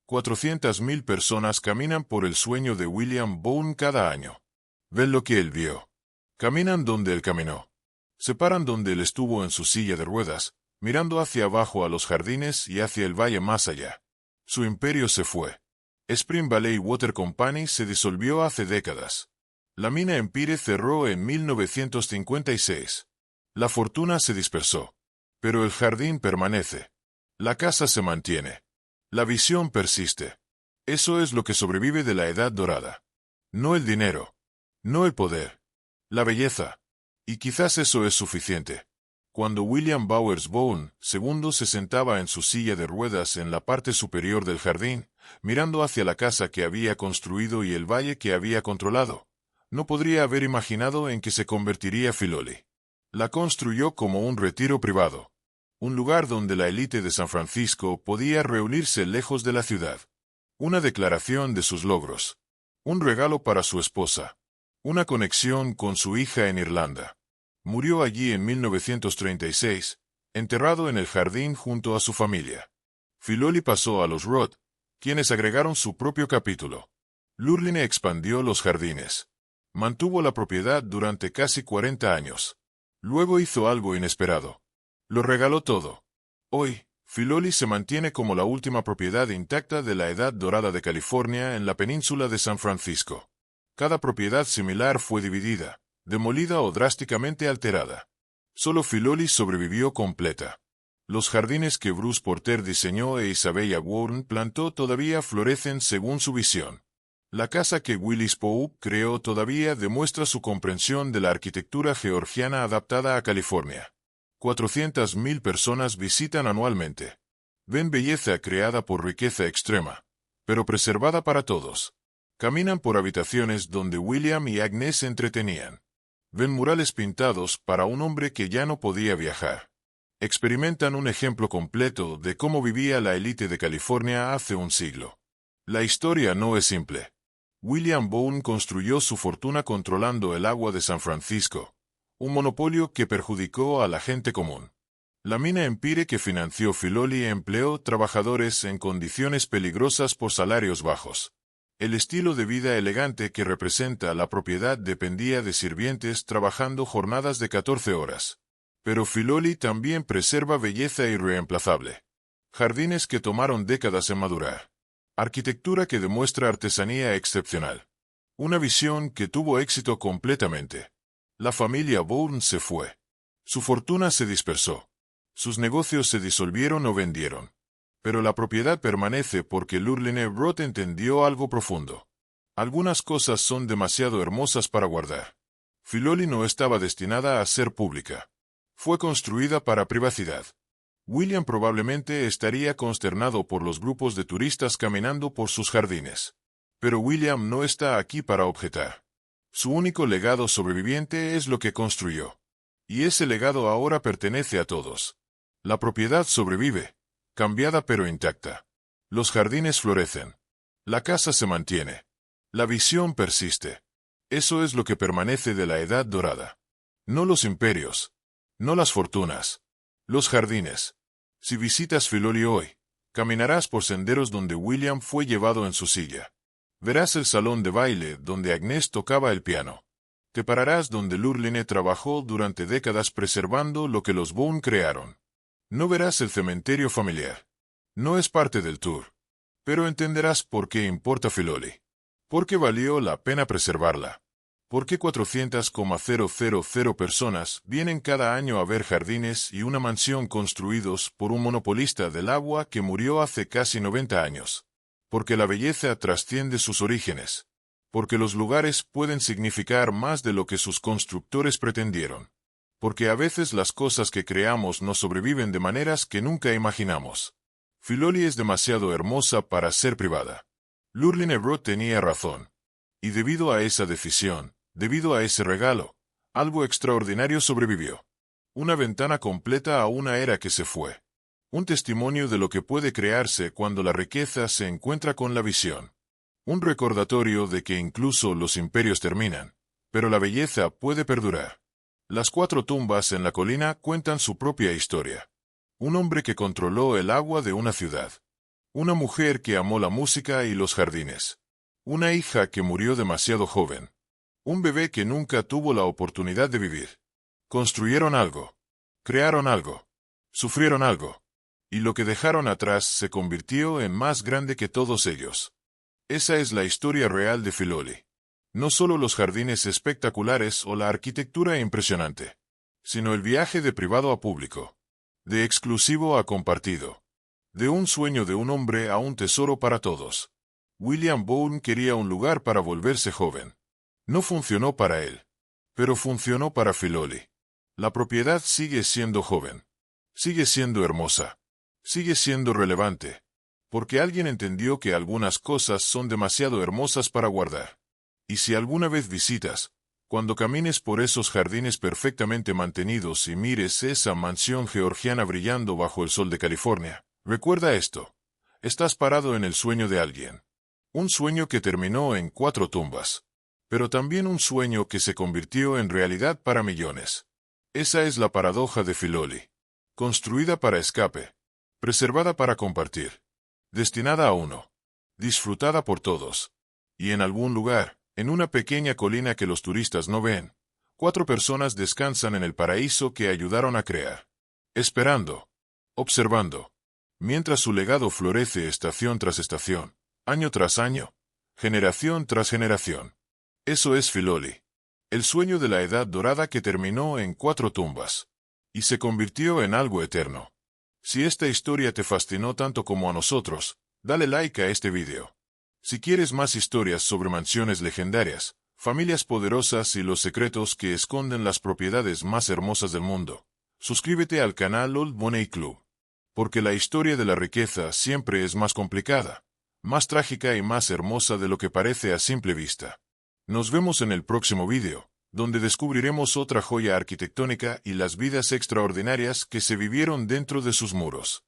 [SPEAKER 1] 400.000 personas caminan por el sueño de William Bourne cada año. Ven lo que él vio. Caminan donde él caminó. Se paran donde él estuvo en su silla de ruedas, mirando hacia abajo a los jardines y hacia el valle más allá. Su imperio se fue. Spring Valley Water Company se disolvió hace décadas. La mina Empire cerró en 1956. La fortuna se dispersó. Pero el jardín permanece. La casa se mantiene. La visión persiste. Eso es lo que sobrevive de la Edad Dorada. No el dinero. No el poder. La belleza. Y quizás eso es suficiente. Cuando William Bowers Bourne II se sentaba en su silla de ruedas en la parte superior del jardín, mirando hacia la casa que había construido y el valle que había controlado, no podría haber imaginado en que se convertiría Filoli. La construyó como un retiro privado. Un lugar donde la élite de San Francisco podía reunirse lejos de la ciudad. Una declaración de sus logros. Un regalo para su esposa. Una conexión con su hija en Irlanda. Murió allí en 1936, enterrado en el jardín junto a su familia. Filoli pasó a los Roth, quienes agregaron su propio capítulo. Lurline expandió los jardines. Mantuvo la propiedad durante casi 40 años. Luego hizo algo inesperado. Lo regaló todo. Hoy, Filoli se mantiene como la última propiedad intacta de la Edad Dorada de California en la península de San Francisco. Cada propiedad similar fue dividida, demolida o drásticamente alterada. Solo Filoli sobrevivió completa. Los jardines que Bruce Porter diseñó e Isabella Bourne plantó todavía florecen según su visión. La casa que Willis Pope creó todavía demuestra su comprensión de la arquitectura georgiana adaptada a California. 400.000 personas visitan anualmente. Ven belleza creada por riqueza extrema, pero preservada para todos. Caminan por habitaciones donde William y Agnes se entretenían. Ven murales pintados para un hombre que ya no podía viajar. Experimentan un ejemplo completo de cómo vivía la élite de California hace un siglo. La historia no es simple. William Bourne construyó su fortuna controlando el agua de San Francisco, un monopolio que perjudicó a la gente común. La mina Empire que financió Filoli empleó trabajadores en condiciones peligrosas por salarios bajos. El estilo de vida elegante que representa la propiedad dependía de sirvientes trabajando jornadas de 14 horas. Pero Filoli también preserva belleza irreemplazable. Jardines que tomaron décadas en madurar. Arquitectura que demuestra artesanía excepcional. Una visión que tuvo éxito completamente. La familia Bourne se fue. Su fortuna se dispersó. Sus negocios se disolvieron o vendieron. Pero la propiedad permanece porque Lurline Broth entendió algo profundo. Algunas cosas son demasiado hermosas para guardar. Filoli no estaba destinada a ser pública. Fue construida para privacidad. William probablemente estaría consternado por los grupos de turistas caminando por sus jardines. Pero William no está aquí para objetar. Su único legado sobreviviente es lo que construyó. Y ese legado ahora pertenece a todos. La propiedad sobrevive, cambiada pero intacta. Los jardines florecen. La casa se mantiene. La visión persiste. Eso es lo que permanece de la Edad Dorada. No los imperios. No las fortunas. Los jardines. Si visitas Filoli hoy, caminarás por senderos donde William fue llevado en su silla. Verás el salón de baile donde Agnès tocaba el piano. Te pararás donde Lurline trabajó durante décadas preservando lo que los Bourne crearon. No verás el cementerio familiar. No es parte del tour. Pero entenderás por qué importa Filoli. ¿Por qué valió la pena preservarla? ¿Por qué 400,000 personas vienen cada año a ver jardines y una mansión construidos por un monopolista del agua que murió hace casi 90 años? Porque la belleza trasciende sus orígenes. Porque los lugares pueden significar más de lo que sus constructores pretendieron. Porque a veces las cosas que creamos nos sobreviven de maneras que nunca imaginamos. Filoli es demasiado hermosa para ser privada. Lurline Broth tenía razón. Y debido a esa decisión, debido a ese regalo, algo extraordinario sobrevivió. Una ventana completa a una era que se fue. Un testimonio de lo que puede crearse cuando la riqueza se encuentra con la visión. Un recordatorio de que incluso los imperios terminan, pero la belleza puede perdurar. Las 4 tumbas en la colina cuentan su propia historia. Un hombre que controló el agua de una ciudad. Una mujer que amó la música y los jardines. Una hija que murió demasiado joven. Un bebé que nunca tuvo la oportunidad de vivir. Construyeron algo. Crearon algo. Sufrieron algo. Y lo que dejaron atrás se convirtió en más grande que todos ellos. Esa es la historia real de Filoli. No solo los jardines espectaculares o la arquitectura impresionante, sino el viaje de privado a público. De exclusivo a compartido. De un sueño de un hombre a un tesoro para todos. William Bourne quería un lugar para volverse joven. No funcionó para él. Pero funcionó para Filoli. La propiedad sigue siendo joven. Sigue siendo hermosa. Sigue siendo relevante. Porque alguien entendió que algunas cosas son demasiado hermosas para guardar. Y si alguna vez visitas, cuando camines por esos jardines perfectamente mantenidos y mires esa mansión georgiana brillando bajo el sol de California, recuerda esto. Estás parado en el sueño de alguien. Un sueño que terminó en 4 tumbas. Pero también un sueño que se convirtió en realidad para millones. Esa es la paradoja de Filoli. Construida para escape. Preservada para compartir. Destinada a uno. Disfrutada por todos. Y en algún lugar, en una pequeña colina que los turistas no ven, 4 personas descansan en el paraíso que ayudaron a crear. Esperando. Observando. Mientras su legado florece estación tras estación, año tras año, generación tras generación. Eso es Filoli. El sueño de la Edad Dorada que terminó en 4 tumbas. Y se convirtió en algo eterno. Si esta historia te fascinó tanto como a nosotros, dale like a este video. Si quieres más historias sobre mansiones legendarias, familias poderosas y los secretos que esconden las propiedades más hermosas del mundo, suscríbete al canal Old Money Club. Porque la historia de la riqueza siempre es más complicada, más trágica y más hermosa de lo que parece a simple vista. Nos vemos en el próximo video, donde descubriremos otra joya arquitectónica y las vidas extraordinarias que se vivieron dentro de sus muros.